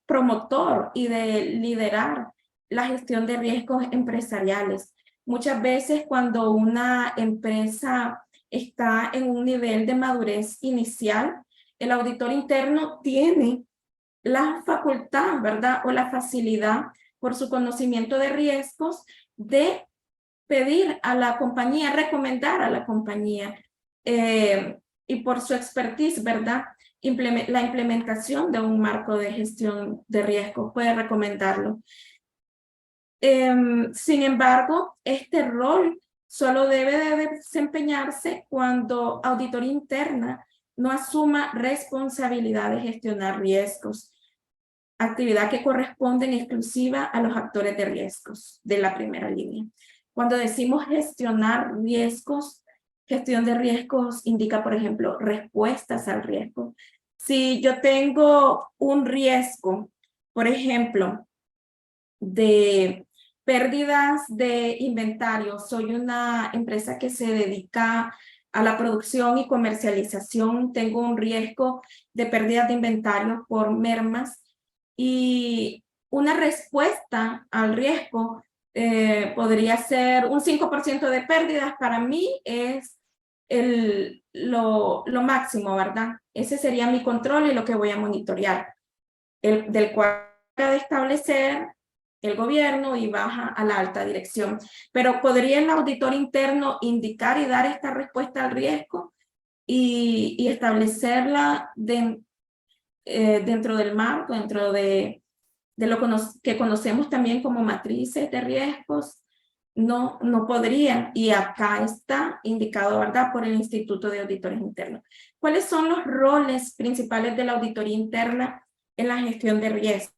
promotor y de liderar la gestión de riesgos empresariales. Muchas veces cuando una empresa está en un nivel de madurez inicial, el auditor interno tiene la facultad, ¿verdad?, o la facilidad por su conocimiento de riesgos de pedir a la compañía, recomendar a la compañía y por su expertise, ¿verdad?, la implementación de un marco de gestión de riesgos, puede recomendarlo. Sin embargo, este rol solo debe de desempeñarse cuando auditoría interna no asuma responsabilidad de gestionar riesgos, actividad que corresponde en exclusiva a los actores de riesgos de la primera línea. Cuando decimos gestionar riesgos, gestión de riesgos indica, por ejemplo, respuestas al riesgo. Si yo tengo un riesgo, por ejemplo, de pérdidas de inventario, soy una empresa que se dedica a la producción y comercialización, tengo un riesgo de pérdidas de inventario por mermas y una respuesta al riesgo podría ser un 5% de pérdidas. Para mí es lo máximo, ¿verdad? Ese sería mi control y lo que voy a monitorear, del cual de establecer el gobierno y baja a la alta dirección. Pero ¿podría el auditor interno indicar y dar esta respuesta al riesgo y establecerla dentro del marco, dentro de lo que conocemos también como matrices de riesgos? no podrían. Y acá está indicado, ¿verdad?, por el Instituto de Auditores Internos. ¿Cuáles son los roles principales de la auditoría interna en la gestión de riesgo?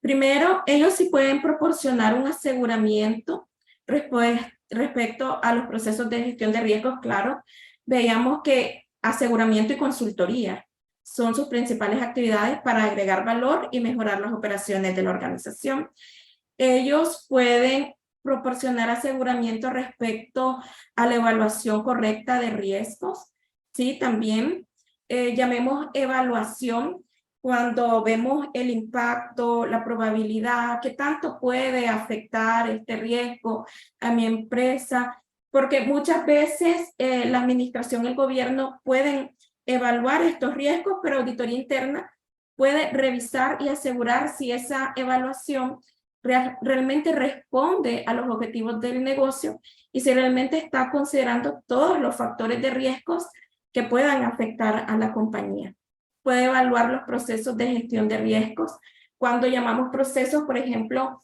Primero, ellos sí pueden proporcionar un aseguramiento respecto a los procesos de gestión de riesgos, claro. Veíamos que aseguramiento y consultoría son sus principales actividades para agregar valor y mejorar las operaciones de la organización. Ellos pueden proporcionar aseguramiento respecto a la evaluación correcta de riesgos, ¿sí? También llamemos evaluación cuando vemos el impacto, la probabilidad, qué tanto puede afectar este riesgo a mi empresa, porque muchas veces la administración y el gobierno pueden evaluar estos riesgos, pero auditoría interna puede revisar y asegurar si esa evaluación realmente responde a los objetivos del negocio y si realmente está considerando todos los factores de riesgos que puedan afectar a la compañía. Puede evaluar los procesos de gestión de riesgos. Cuando llamamos procesos, por ejemplo,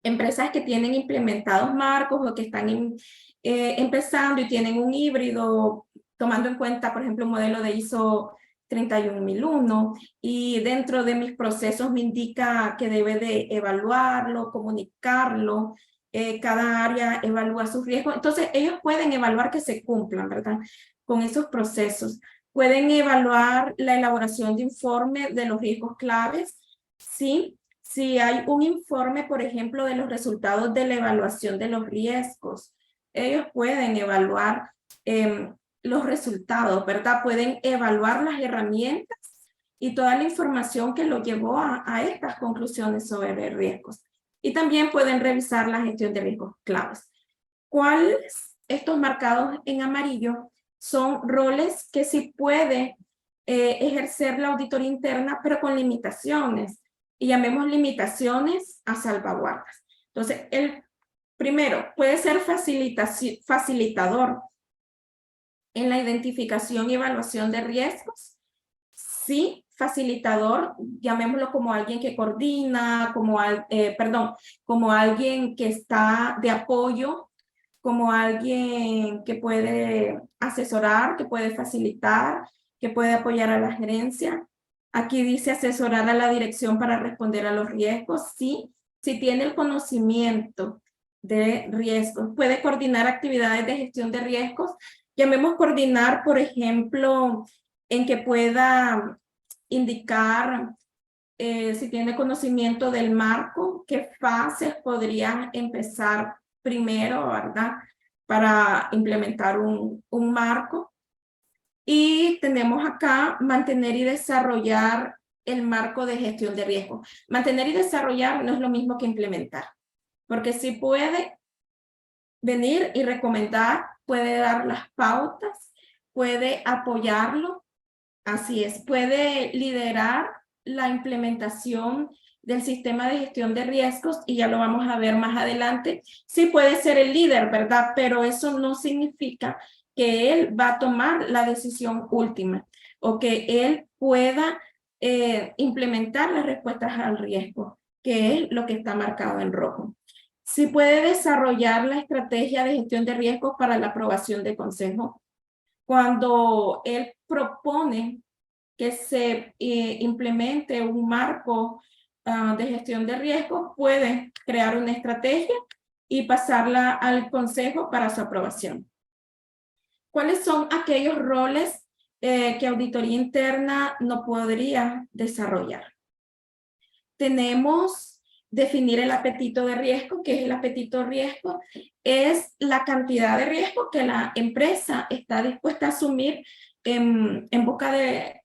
empresas que tienen implementados marcos o que están empezando y tienen un híbrido, tomando en cuenta, por ejemplo, un modelo de ISO 31001, y dentro de mis procesos me indica que debe de evaluarlo, comunicarlo, cada área evalúa sus riesgos. Entonces, ellos pueden evaluar que se cumplan, ¿verdad?, con esos procesos. Pueden evaluar la elaboración de informe de los riesgos claves, ¿sí? Si hay un informe, por ejemplo, de los resultados de la evaluación de los riesgos, ellos pueden evaluar los resultados, ¿verdad? Pueden evaluar las herramientas y toda la información que lo llevó a estas conclusiones sobre riesgos. Y también pueden revisar la gestión de riesgos claves. ¿Cuáles? Estos marcados en amarillo son roles que sí puede ejercer la auditoría interna, pero con limitaciones. Y llamemos limitaciones a salvaguardas. Entonces, el primero puede ser facilitador en la identificación y evaluación de riesgos. Sí, facilitador, llamémoslo como alguien que coordina, como alguien que está de apoyo, como alguien que puede asesorar, que puede facilitar, que puede apoyar a la gerencia. Aquí dice asesorar a la dirección para responder a los riesgos. Sí, si tiene el conocimiento de riesgos, puede coordinar actividades de gestión de riesgos. Llamemos coordinar, por ejemplo, en que pueda indicar si tiene conocimiento del marco, qué fases podrían empezar primero, ¿verdad?, para implementar un marco. Y tenemos acá mantener y desarrollar el marco de gestión de riesgo. Mantener y desarrollar no es lo mismo que implementar, porque sí puede venir y recomendar, puede dar las pautas, puede apoyarlo, así es, puede liderar la implementación del sistema de gestión de riesgos, y ya lo vamos a ver más adelante. Sí puede ser el líder, ¿verdad? Pero eso no significa que él va a tomar la decisión última o que él pueda implementar las respuestas al riesgo, que es lo que está marcado en rojo. Sí puede desarrollar la estrategia de gestión de riesgos para la aprobación de consejo. Cuando él propone que se implemente un marco de gestión de riesgos, puede crear una estrategia y pasarla al consejo para su aprobación. ¿Cuáles son aquellos roles que auditoría interna no podría desarrollar? Tenemos definir el apetito de riesgo. ¿Qué es el apetito de riesgo? Es la cantidad de riesgo que la empresa está dispuesta a asumir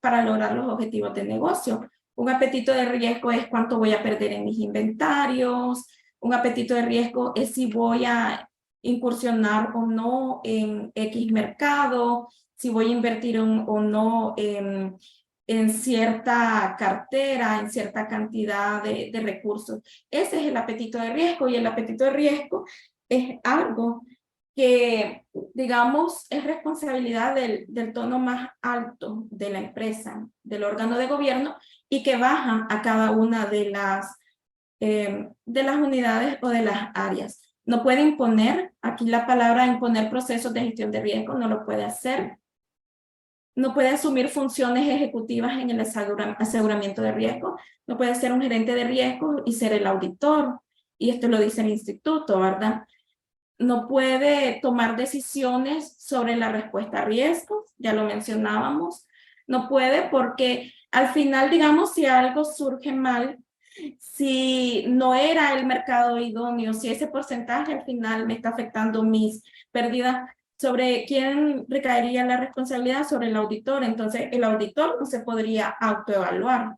para lograr los objetivos de negocio. Un apetito de riesgo es cuánto voy a perder en mis inventarios. Un apetito de riesgo es si voy a incursionar o no en X mercado, si voy a invertir o no en cierta cartera, en cierta cantidad de recursos. Ese es el apetito de riesgo, y el apetito de riesgo es algo que, digamos, es responsabilidad del tono más alto de la empresa, del órgano de gobierno, y que baja a cada una de las unidades o de las áreas. No puede imponer, aquí la palabra imponer procesos de gestión de riesgo no lo puede hacer. No puede asumir funciones ejecutivas en el aseguramiento de riesgo. No puede ser un gerente de riesgo y ser el auditor. Y esto lo dice el instituto, ¿verdad? No puede tomar decisiones sobre la respuesta a riesgos, ya lo mencionábamos. No puede porque al final, digamos, si algo surge mal, si no era el mercado idóneo, si ese porcentaje al final me está afectando mis pérdidas, ¿sobre quién recaería la responsabilidad? Sobre el auditor. Entonces, el auditor no se podría autoevaluar.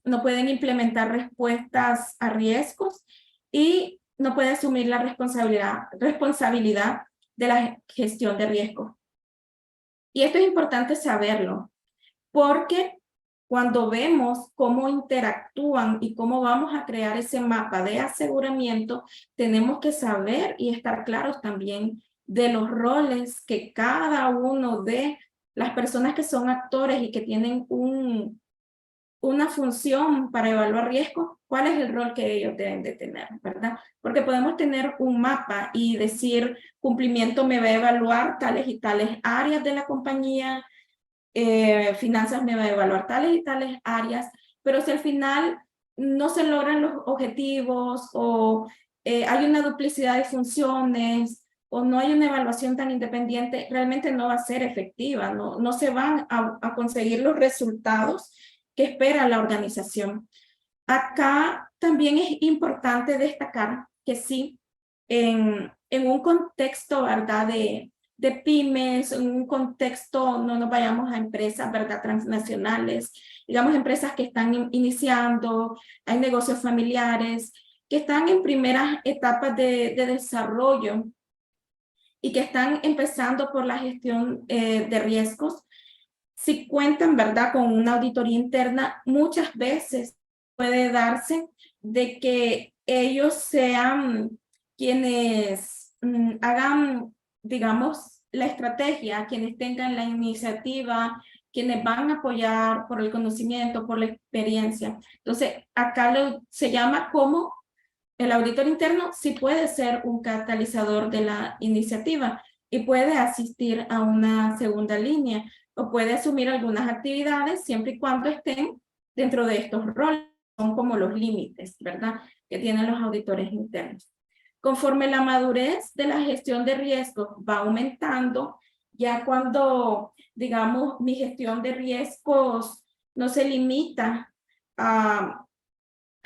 No pueden implementar respuestas a riesgos y no puede asumir la responsabilidad de la gestión de riesgo. Y esto es importante saberlo, porque cuando vemos cómo interactúan y cómo vamos a crear ese mapa de aseguramiento, tenemos que saber y estar claros también de los roles que cada uno de las personas que son actores y que tienen una función para evaluar riesgos, cuál es el rol que ellos deben de tener, ¿verdad? Porque podemos tener un mapa y decir, cumplimiento me va a evaluar tales y tales áreas de la compañía, finanzas me va a evaluar tales y tales áreas, pero si al final no se logran los objetivos o hay una duplicidad de funciones o no hay una evaluación tan independiente, realmente no va a ser efectiva, no se van a conseguir los resultados que espera la organización. Acá también es importante destacar que sí, en un contexto, ¿verdad?, de pymes, en un contexto, no nos vayamos a empresas, ¿verdad?, transnacionales, digamos empresas que están iniciando, hay negocios familiares, que están en primeras etapas de desarrollo y que están empezando por la gestión de riesgos. Si cuentan, ¿verdad?, con una auditoría interna, muchas veces puede darse de que ellos sean quienes hagan, digamos, la estrategia, quienes tengan la iniciativa, quienes van a apoyar por el conocimiento, por la experiencia. Entonces, acá se llama como el auditor interno sí puede ser un catalizador de la iniciativa y puede asistir a una segunda línea o puede asumir algunas actividades siempre y cuando estén dentro de estos roles. Son como los límites, ¿verdad?, que tienen los auditores internos. Conforme la madurez de la gestión de riesgos va aumentando, ya cuando, digamos, mi gestión de riesgos no se limita a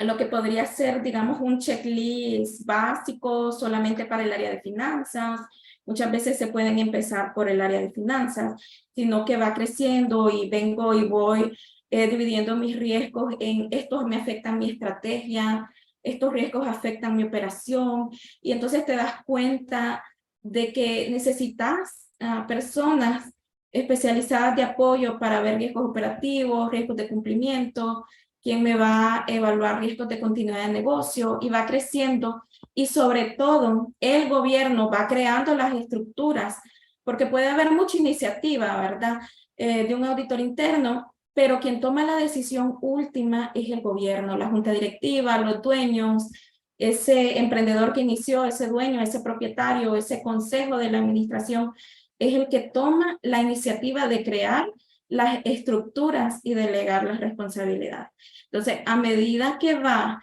lo que podría ser, digamos, un checklist básico solamente para el área de finanzas. Muchas veces se pueden empezar por el área de finanzas, sino que va creciendo y vengo y voy dividiendo mis riesgos en estos me afectan mi estrategia, estos riesgos afectan mi operación, y entonces te das cuenta de que necesitas personas especializadas de apoyo para ver riesgos operativos, riesgos de cumplimiento, quien me va a evaluar riesgos de continuidad de negocio, y va creciendo, y sobre todo el gobierno va creando las estructuras, porque puede haber mucha iniciativa, ¿verdad?, de un auditor interno, pero quien toma la decisión última es el gobierno, la junta directiva, los dueños, ese emprendedor que inició, ese dueño, ese propietario, ese consejo de la administración, es el que toma la iniciativa de crear las estructuras y delegar las responsabilidades. Entonces, a medida que va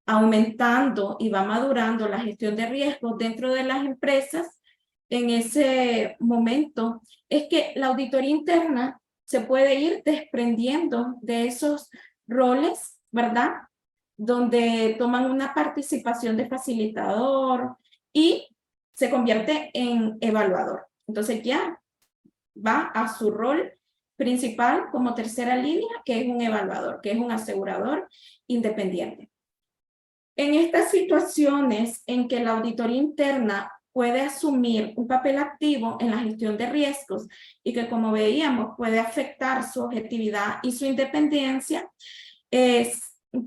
aumentando y va madurando la gestión de riesgos dentro de las empresas, en ese momento es que la auditoría interna se puede ir desprendiendo de esos roles, ¿verdad?, donde toman una participación de facilitador y se convierte en evaluador. Entonces ya va a su rol principal como tercera línea, que es un evaluador, que es un asegurador independiente. En estas situaciones en que la auditoría interna puede asumir un papel activo en la gestión de riesgos y que, como veíamos, puede afectar su objetividad y su independencia,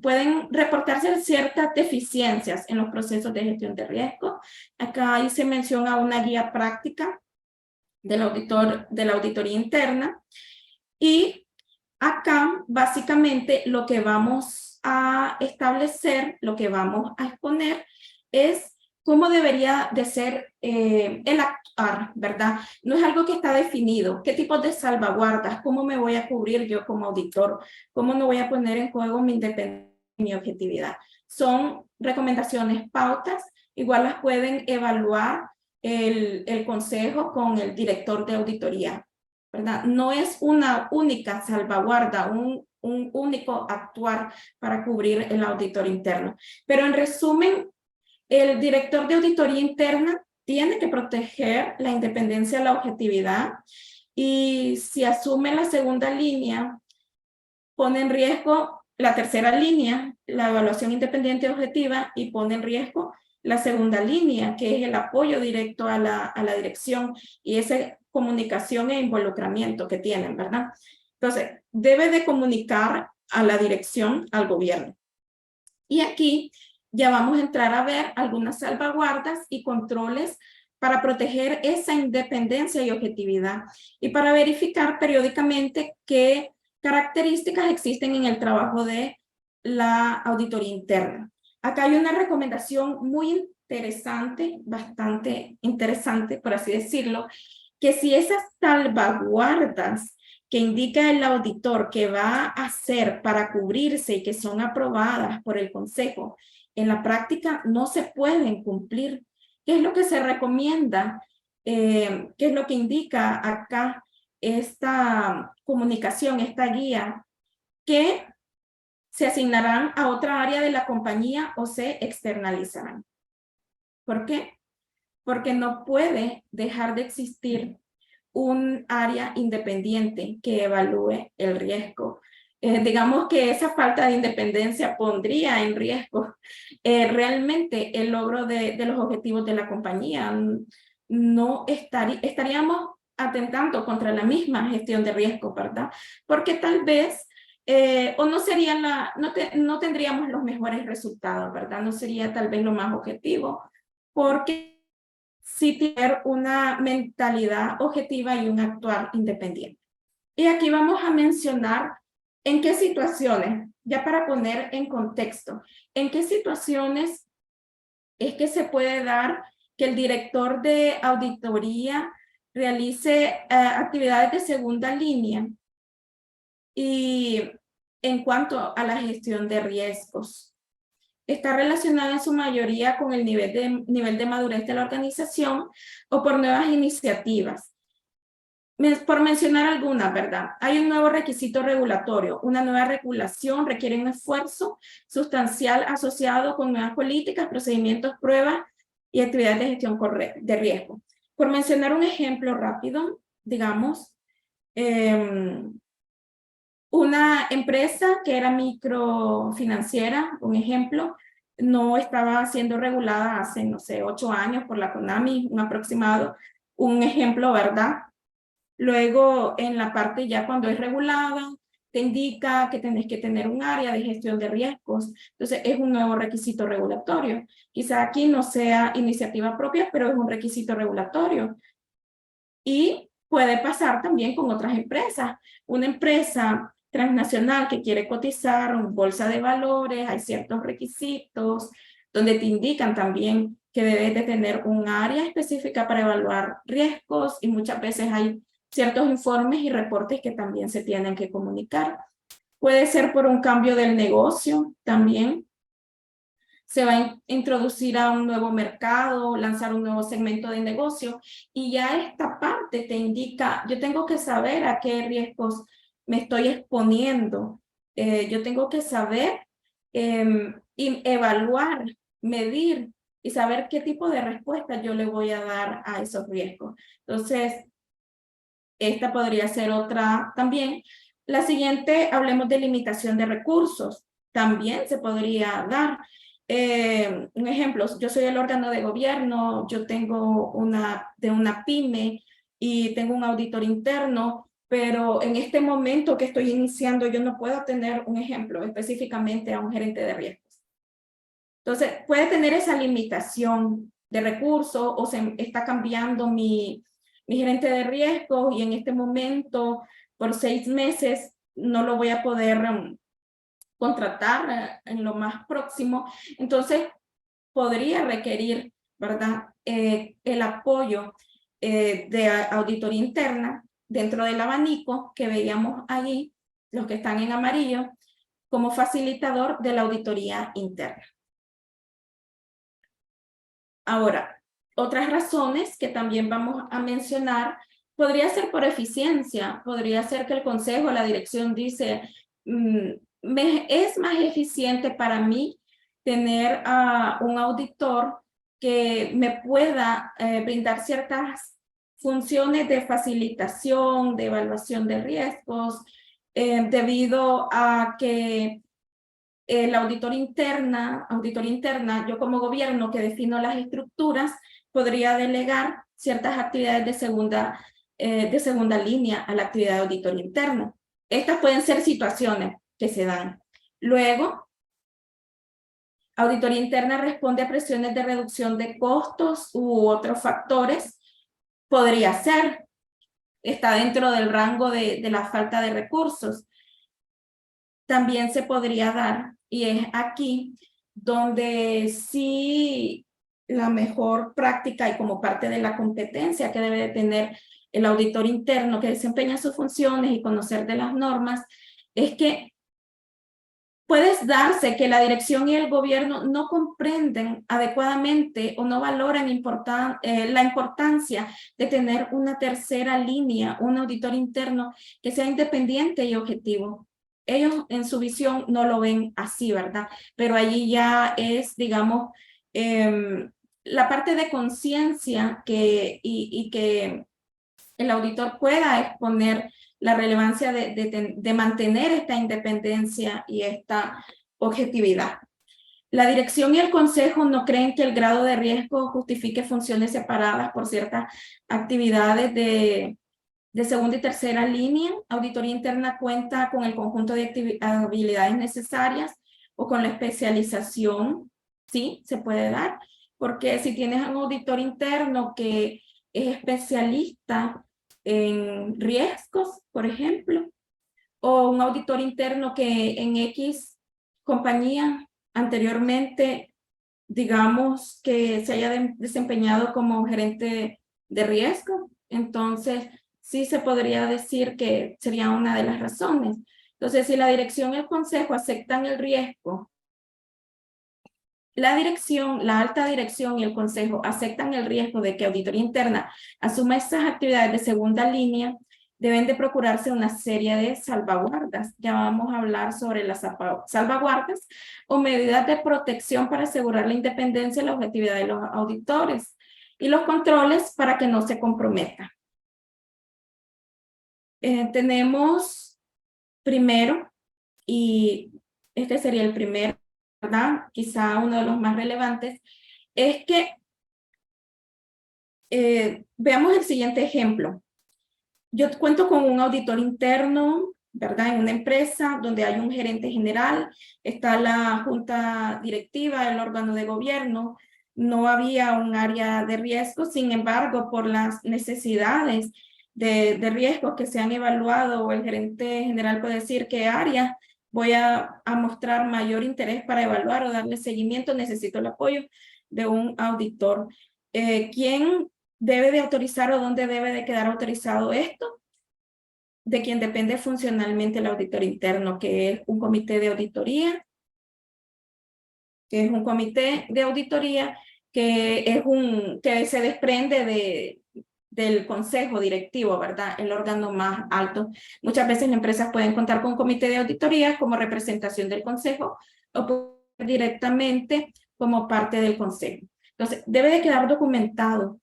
pueden reportarse ciertas deficiencias en los procesos de gestión de riesgo. Acá ahí se menciona una guía práctica del auditor, de la auditoría interna, y acá básicamente lo que vamos a establecer, lo que vamos a exponer es cómo debería de ser el actuar, ¿verdad? No es algo que está definido. ¿Qué tipos de salvaguardas? ¿Cómo me voy a cubrir yo como auditor? ¿Cómo no voy a poner en juego mi independencia y mi objetividad? Son recomendaciones, pautas, igual las pueden evaluar el consejo con el director de auditoría, ¿verdad? No es una única salvaguarda, un único actuar para cubrir el auditor interno. Pero en resumen, el director de auditoría interna tiene que proteger la independencia y la objetividad, y si asume la segunda línea, pone en riesgo la tercera línea, la evaluación independiente y objetiva, y pone en riesgo la segunda línea, que es el apoyo directo a la dirección y esa comunicación e involucramiento que tienen, ¿verdad? Entonces, debe de comunicar a la dirección, al gobierno. Y aquí ya vamos a entrar a ver algunas salvaguardas y controles para proteger esa independencia y objetividad, y para verificar periódicamente qué características existen en el trabajo de la auditoría interna. Acá hay una recomendación muy interesante, bastante interesante, por así decirlo, que si esas salvaguardas que indica el auditor que va a hacer para cubrirse y que son aprobadas por el consejo, en la práctica no se pueden cumplir. ¿Qué es lo que se recomienda? ¿Qué es lo que indica acá esta comunicación, esta guía? Que se asignarán a otra área de la compañía o se externalizarán. ¿Por qué? Porque no puede dejar de existir un área independiente que evalúe el riesgo. Digamos que esa falta de independencia pondría en riesgo realmente el logro de los objetivos de la compañía. No estaríamos atentando contra la misma gestión de riesgo, ¿verdad? Porque tal vez, o no sería no tendríamos los mejores resultados, ¿verdad? No sería tal vez lo más objetivo, porque sí tener una mentalidad objetiva y un actuar independiente. Y aquí vamos a mencionar en qué situaciones, ya para poner en contexto, en qué situaciones es que se puede dar que el director de auditoría realice actividades de segunda línea y en cuanto a la gestión de riesgos. Está relacionada en su mayoría con el nivel de madurez de la organización o por nuevas iniciativas. Por mencionar algunas, ¿verdad? Hay un nuevo requisito regulatorio, una nueva regulación requiere un esfuerzo sustancial asociado con nuevas políticas, procedimientos, pruebas y actividades de gestión de riesgo. Por mencionar un ejemplo rápido, digamos, una empresa que era microfinanciera, un ejemplo, no estaba siendo regulada hace, no sé, 8 años por la CONAMI, un aproximado, un ejemplo, ¿verdad? Luego, en la parte ya cuando es regulada, te indica que tenés que tener un área de gestión de riesgos. Entonces, es un nuevo requisito regulatorio. Quizá aquí no sea iniciativa propia, pero es un requisito regulatorio. Y puede pasar también con otras empresas. Una empresa transnacional que quiere cotizar en bolsa de valores, hay ciertos requisitos donde te indican también que debes de tener un área específica para evaluar riesgos, y muchas veces hay ciertos informes y reportes que también se tienen que comunicar. Puede ser por un cambio del negocio también. Se va a introducir a un nuevo mercado, lanzar un nuevo segmento de negocio, y ya esta parte te indica, yo tengo que saber a qué riesgos me estoy exponiendo. Yo tengo que saber y evaluar, medir y saber qué tipo de respuesta yo le voy a dar a esos riesgos. Entonces, esta podría ser otra también. La siguiente, hablemos de limitación de recursos. También se podría dar. Un ejemplo, yo soy el órgano de gobierno, yo tengo una pyme y tengo un auditor interno, pero en este momento que estoy iniciando yo no puedo tener un ejemplo específicamente a un gerente de riesgos. Entonces, puede tener esa limitación de recursos, o se está cambiando mi gerente de riesgos y en este momento por 6 meses no lo voy a poder contratar en lo más próximo. Entonces podría requerir ¿verdad? El apoyo de auditoría interna dentro del abanico que veíamos allí, los que están en amarillo, como facilitador de la auditoría interna. Ahora, otras razones que también vamos a mencionar, podría ser por eficiencia, podría ser que el consejo, la dirección dice, es más eficiente para mí tener a un auditor que me pueda brindar ciertas funciones de facilitación, de evaluación de riesgos, debido a que el auditor interna, yo como gobierno que defino las estructuras, podría delegar ciertas actividades de segunda línea a la actividad de auditor interno. Estas pueden ser situaciones que se dan. Luego, auditoría interna responde a presiones de reducción de costos u otros factores. Podría ser, está dentro del rango de la falta de recursos. También se podría dar, y es aquí donde sí la mejor práctica y como parte de la competencia que debe de tener el auditor interno que desempeña sus funciones y conocer de las normas, es que puede darse que la dirección y el gobierno no comprenden adecuadamente o no valoran la importancia de tener una tercera línea, un auditor interno que sea independiente y objetivo. Ellos en su visión no lo ven así, ¿verdad? Pero allí ya es, digamos, la parte de conciencia y que el auditor pueda exponer la relevancia de mantener esta independencia y esta objetividad. La dirección y el consejo no creen que el grado de riesgo justifique funciones separadas por ciertas actividades de segunda y tercera línea. Auditoría interna cuenta con el conjunto de habilidades necesarias o con la especialización, sí, se puede dar, porque si tienes un auditor interno que es especialista en riesgos, por ejemplo, o un auditor interno que en X compañía anteriormente, digamos, que se haya desempeñado como gerente de riesgo, entonces sí se podría decir que sería una de las razones. Entonces, si la dirección y el consejo aceptan el riesgo, la dirección, la alta dirección y el consejo aceptan el riesgo de que auditoría interna asuma estas actividades de segunda línea, deben de procurarse una serie de salvaguardas. Ya vamos a hablar sobre las salvaguardas o medidas de protección para asegurar la independencia y la objetividad de los auditores y los controles para que no se comprometa. Tenemos primero, y este sería el primero, ¿verdad? Quizá uno de los más relevantes, es que veamos el siguiente ejemplo. Yo cuento con un auditor interno, ¿verdad? En una empresa donde hay un gerente general, está la junta directiva, el órgano de gobierno, no había un área de riesgo, sin embargo, por las necesidades de riesgos que se han evaluado, el gerente general puede decir qué área voy a mostrar mayor interés para evaluar o darle seguimiento, necesito el apoyo de un auditor. ¿Quién debe de autorizar o dónde debe de quedar autorizado esto? De quien depende funcionalmente el auditor interno, que es un comité de auditoría, que se desprende del consejo directivo, ¿verdad? El órgano más alto. Muchas veces las empresas pueden contar con un comité de auditoría como representación del consejo o directamente como parte del consejo. Entonces, debe de quedar documentado.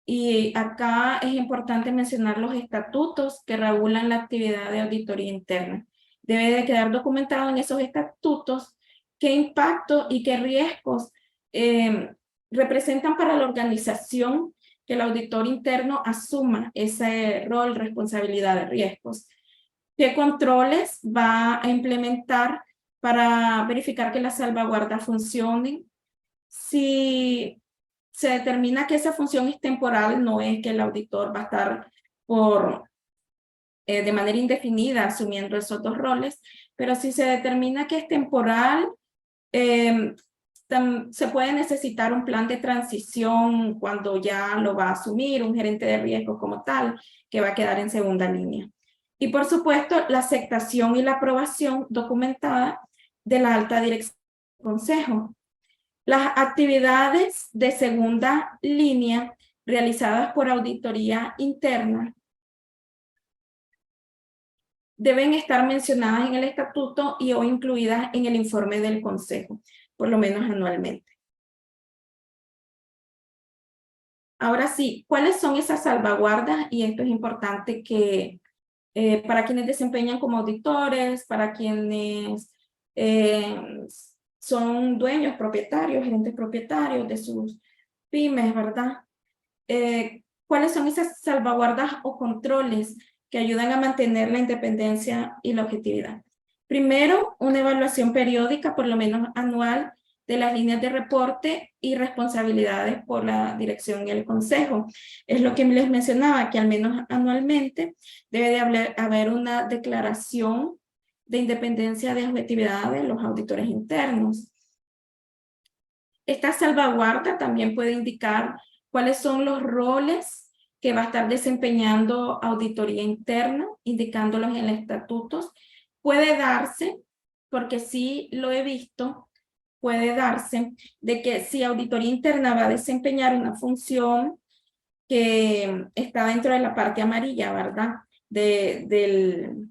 Y acá es importante mencionar los estatutos que regulan la actividad de auditoría interna. Debe de quedar documentado en esos estatutos qué impacto y qué riesgos representan para la organización que el auditor interno asuma ese rol, responsabilidad de riesgos. ¿Qué controles va a implementar para verificar que las salvaguardas funcionen? Si se determina que esa función es temporal, no es que el auditor va a estar de manera indefinida asumiendo esos dos roles, pero si se determina que es temporal, se puede necesitar un plan de transición cuando ya lo va a asumir un gerente de riesgo como tal, que va a quedar en segunda línea. Y por supuesto, la aceptación y la aprobación documentada de la alta dirección del consejo. Las actividades de segunda línea realizadas por auditoría interna deben estar mencionadas en el estatuto y o incluidas en el informe del consejo, por lo menos anualmente. Ahora sí, ¿cuáles son esas salvaguardas? Y esto es importante que para quienes desempeñan como auditores, para quienes son dueños, propietarios, gerentes propietarios de sus pymes, ¿verdad? ¿Cuáles son esas salvaguardas o controles que ayudan a mantener la independencia y la objetividad? Primero, una evaluación periódica, por lo menos anual, de las líneas de reporte y responsabilidades por la dirección y el consejo. Es lo que les mencionaba, que al menos anualmente debe de haber una declaración de independencia de objetividad de los auditores internos. Esta salvaguarda también puede indicar cuáles son los roles que va a estar desempeñando auditoría interna, indicándolos en los estatutos. Puede darse, porque sí lo he visto, puede darse de que si auditoría interna va a desempeñar una función que está dentro de la parte amarilla, ¿verdad? Del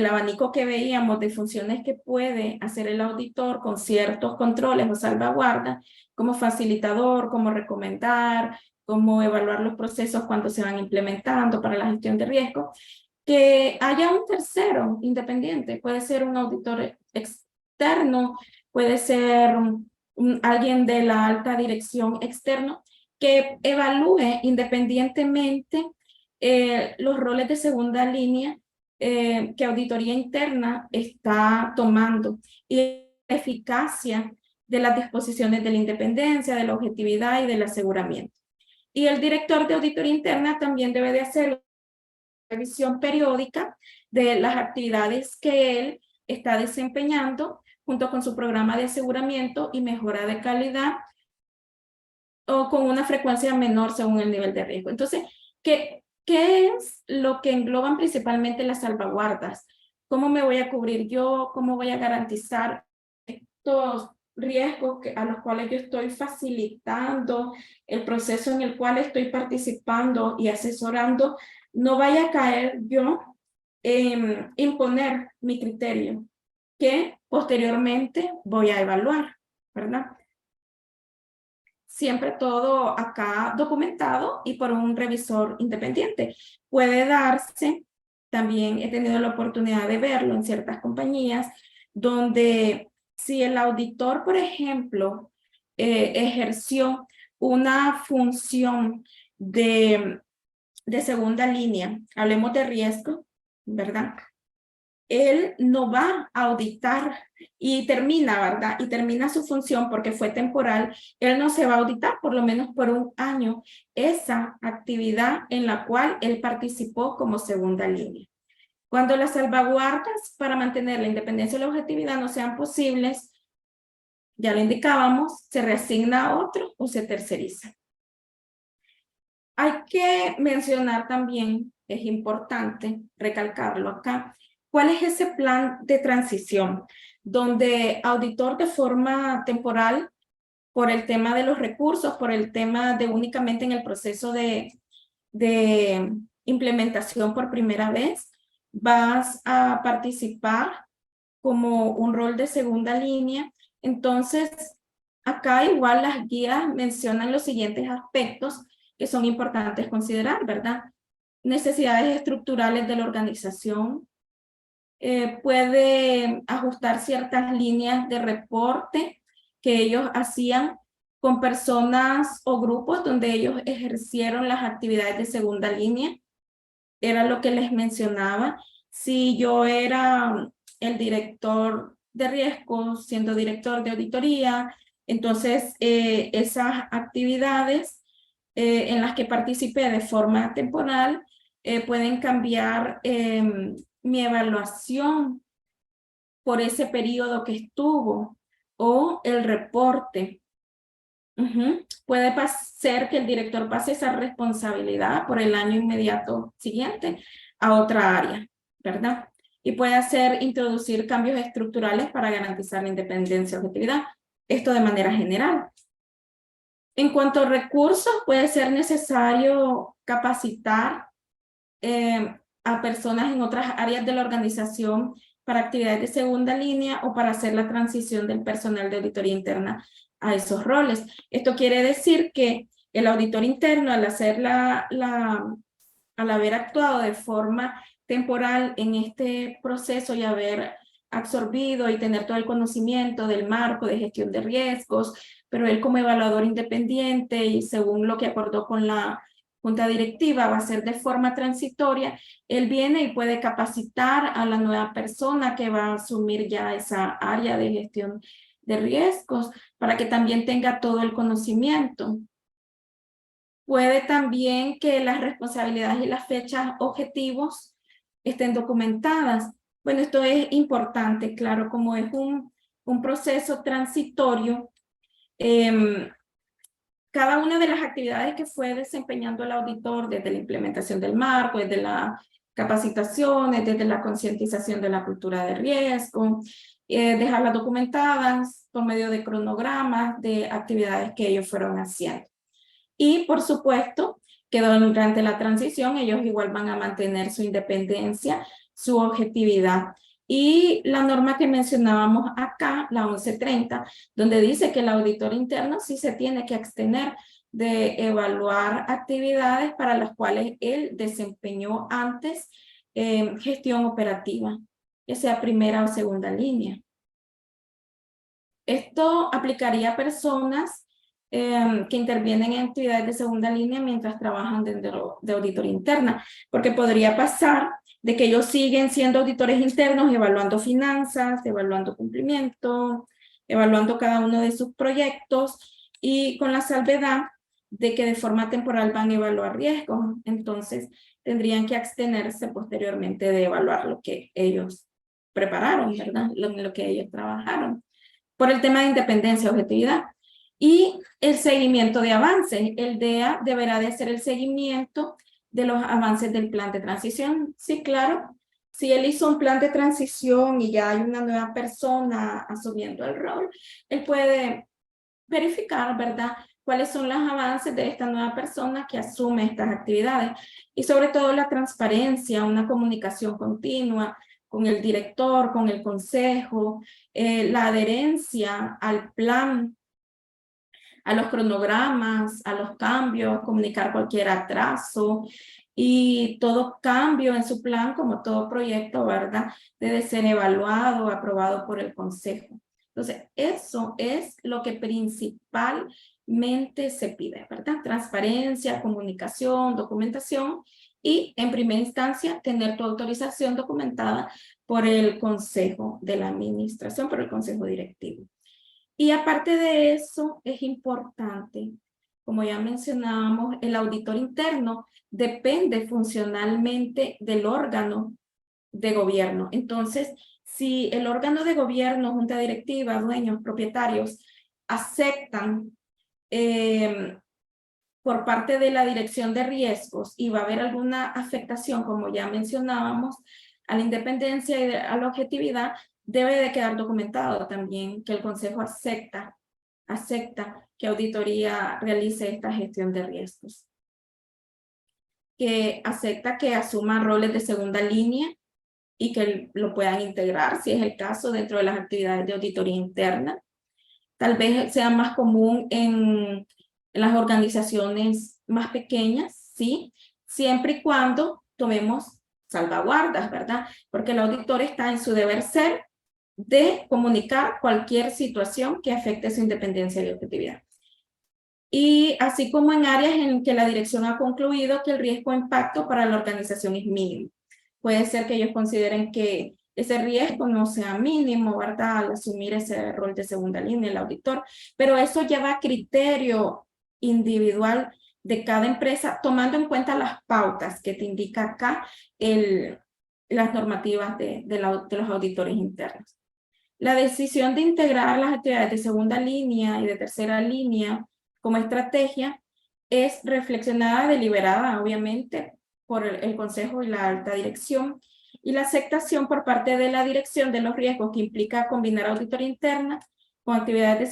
abanico que veíamos de funciones que puede hacer el auditor con ciertos controles o salvaguardas, como facilitador, como recomendar, como evaluar los procesos cuando se van implementando para la gestión de riesgo, que haya un tercero independiente, puede ser un auditor externo, puede ser alguien de la alta dirección externo, que evalúe independientemente los roles de segunda línea que auditoría interna está tomando y la eficacia de las disposiciones de la independencia, de la objetividad y del aseguramiento. Y el director de auditoría interna también debe de hacer una revisión periódica de las actividades que él está desempeñando junto con su programa de aseguramiento y mejora de calidad o con una frecuencia menor según el nivel de riesgo. Entonces, ¿qué es lo que engloban principalmente las salvaguardas? ¿Cómo me voy a cubrir yo? ¿Cómo voy a garantizar estos riesgos a los cuales yo estoy facilitando, el proceso en el cual estoy participando y asesorando? No vaya a caer yo en imponer mi criterio, que posteriormente voy a evaluar, ¿verdad? Siempre todo acá documentado y por un revisor independiente. Puede darse, también he tenido la oportunidad de verlo en ciertas compañías, donde si el auditor, por ejemplo, ejerció una función de segunda línea, hablemos de riesgo, ¿verdad? Él no va a auditar y termina, ¿verdad? Y termina su función porque fue temporal. Él no se va a auditar por lo menos por un año esa actividad en la cual él participó como segunda línea. Cuando las salvaguardas para mantener la independencia y la objetividad no sean posibles, ya lo indicábamos, se reasigna a otro o se terceriza. Hay que mencionar también, es importante recalcarlo acá, ¿cuál es ese plan de transición? Donde auditor de forma temporal, por el tema de los recursos, por el tema de únicamente en el proceso de implementación por primera vez, vas a participar como un rol de segunda línea. Entonces, acá igual las guías mencionan los siguientes aspectos que son importantes considerar, ¿verdad? Necesidades estructurales de la organización, puede ajustar ciertas líneas de reporte que ellos hacían con personas o grupos donde ellos ejercieron las actividades de segunda línea. Era lo que les mencionaba. Si yo era el director de riesgos, siendo director de auditoría, entonces esas actividades en las que participé de forma temporal pueden cambiar mi evaluación por ese periodo que estuvo o el reporte. Puede ser que el director pase esa responsabilidad por el año inmediato siguiente a otra área, ¿verdad? Y puede hacer introducir cambios estructurales para garantizar la independencia y objetividad. Esto de manera general. En cuanto a recursos, puede ser necesario capacitar a personas en otras áreas de la organización para actividades de segunda línea o para hacer la transición del personal de auditoría interna a esos roles. Esto quiere decir que el auditor interno, al haber actuado de forma temporal en este proceso y haber absorbido y tener todo el conocimiento del marco de gestión de riesgos, pero él como evaluador independiente y según lo que acordó con la junta directiva va a ser de forma transitoria, él viene y puede capacitar a la nueva persona que va a asumir ya esa área de gestión de riesgos para que también tenga todo el conocimiento. Puede también que las responsabilidades y las fechas objetivos estén documentadas. Bueno, esto es importante, claro, como es un proceso transitorio, cada una de las actividades que fue desempeñando el auditor, desde la implementación del marco, desde las capacitaciones, desde la concientización de la cultura de riesgo, dejarlas documentadas por medio de cronogramas de actividades que ellos fueron haciendo. Y por supuesto que durante la transición ellos igual van a mantener su independencia, su objetividad. Y la norma que mencionábamos acá, la 1130, donde dice que el auditor interno sí se tiene que abstener de evaluar actividades para las cuales él desempeñó antes gestión operativa, ya sea primera o segunda línea. Esto aplicaría a personas que intervienen en actividades de segunda línea mientras trabajan dentro de auditoría interna, porque podría pasar de que ellos siguen siendo auditores internos, evaluando finanzas, evaluando cumplimiento, evaluando cada uno de sus proyectos, y con la salvedad de que de forma temporal van a evaluar riesgos. Entonces, tendrían que abstenerse posteriormente de evaluar lo que ellos prepararon, ¿verdad? Lo que ellos trabajaron, por el tema de independencia y objetividad. Y el seguimiento de avances. El DEA deberá de hacer el seguimiento de los avances del plan de transición. Sí, claro. Si él hizo un plan de transición y ya hay una nueva persona asumiendo el rol, él puede verificar, ¿verdad?, cuáles son los avances de esta nueva persona que asume estas actividades. Y sobre todo la transparencia, una comunicación continua con el director, con el consejo, la adherencia al plan, a los cronogramas, a los cambios, comunicar cualquier atraso y todo cambio en su plan, como todo proyecto, ¿verdad?, debe ser evaluado, aprobado por el consejo. Entonces, eso es lo que principalmente se pide, ¿verdad? Transparencia, comunicación, documentación y, en primera instancia, tener tu autorización documentada por el consejo de la administración, por el consejo directivo. Y aparte de eso, es importante, como ya mencionábamos, el auditor interno depende funcionalmente del órgano de gobierno. Entonces, si el órgano de gobierno, junta directiva, dueños, propietarios, aceptan por parte de la dirección de riesgos y va a haber alguna afectación, como ya mencionábamos, a la independencia y a la objetividad, debe de quedar documentado también que el consejo acepta que auditoría realice esta gestión de riesgos, que acepta que asuma roles de segunda línea y que lo puedan integrar, si es el caso, dentro de las actividades de auditoría interna. Tal vez sea más común en las organizaciones más pequeñas, ¿sí? Siempre y cuando tomemos salvaguardas, ¿verdad? Porque el auditor está en su deber ser de comunicar cualquier situación que afecte su independencia y objetividad. Y así como en áreas en que la dirección ha concluido que el riesgo o impacto para la organización es mínimo. Puede ser que ellos consideren que ese riesgo no sea mínimo, ¿verdad?, al asumir ese rol de segunda línea el auditor, pero eso lleva a criterio individual de cada empresa, tomando en cuenta las pautas que te indica acá las normativas de los auditores internos. La decisión de integrar las actividades de segunda línea y de tercera línea como estrategia es reflexionada, deliberada, obviamente, por el Consejo y la alta dirección, y la aceptación por parte de la dirección de los riesgos que implica combinar auditoría interna con actividades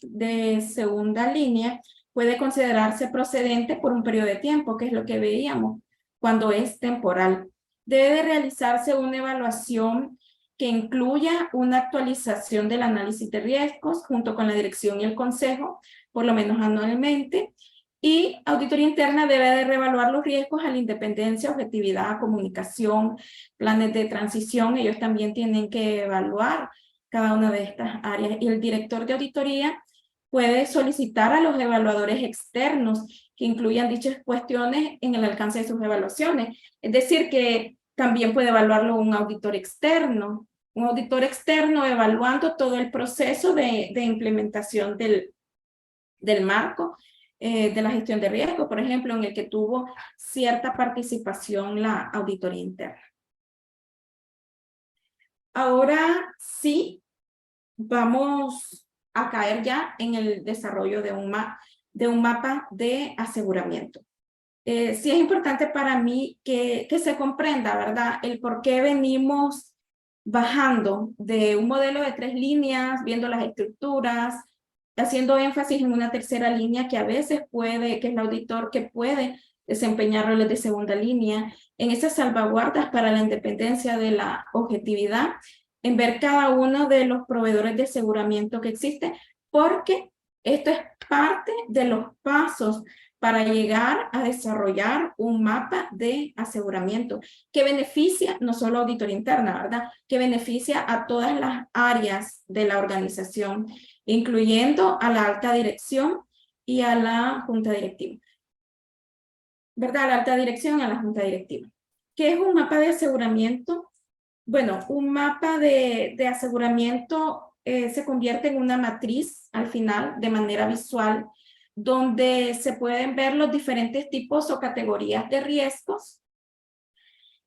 de segunda línea puede considerarse procedente por un periodo de tiempo, que es lo que veíamos, cuando es temporal. Debe de realizarse una evaluación que incluya una actualización del análisis de riesgos junto con la dirección y el consejo, por lo menos anualmente, y auditoría interna debe de reevaluar los riesgos a la independencia, objetividad, comunicación, planes de transición. Ellos también tienen que evaluar cada una de estas áreas. Y el director de auditoría puede solicitar a los evaluadores externos que incluyan dichas cuestiones en el alcance de sus evaluaciones. Es decir, que también puede evaluarlo un auditor externo evaluando todo el proceso de implementación del marco de la gestión de riesgo, por ejemplo, en el que tuvo cierta participación la auditoría interna. Ahora sí, vamos a caer ya en el desarrollo de un mapa de aseguramiento. Sí es importante para mí que se comprenda, ¿verdad?, el por qué venimos bajando de un modelo de 3 líneas, viendo las estructuras, haciendo énfasis en una tercera línea que a veces puede, que es el auditor que puede desempeñar roles de segunda línea, en esas salvaguardas para la independencia de la objetividad, en ver cada uno de los proveedores de aseguramiento que existe, porque esto es parte de los pasos para llegar a desarrollar un mapa de aseguramiento que beneficia no solo a auditoría interna, ¿verdad?, que beneficia a todas las áreas de la organización, incluyendo a la alta dirección y a la junta directiva. ¿Verdad? A la alta dirección y a la junta directiva. ¿Qué es un mapa de aseguramiento? Bueno, un mapa de aseguramiento se convierte en una matriz al final de manera visual, donde se pueden ver los diferentes tipos o categorías de riesgos.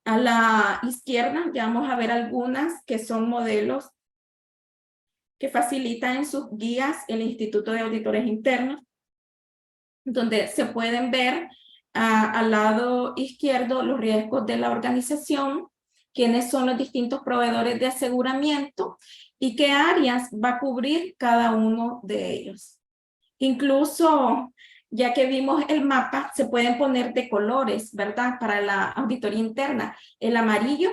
A la izquierda ya vamos a ver algunas que son modelos que facilita en sus guías el Instituto de Auditores Internos, donde se pueden ver al lado izquierdo los riesgos de la organización, quiénes son los distintos proveedores de aseguramiento y qué áreas va a cubrir cada uno de ellos. Incluso, ya que vimos el mapa, se pueden poner de colores, ¿verdad?, para la auditoría interna. El amarillo,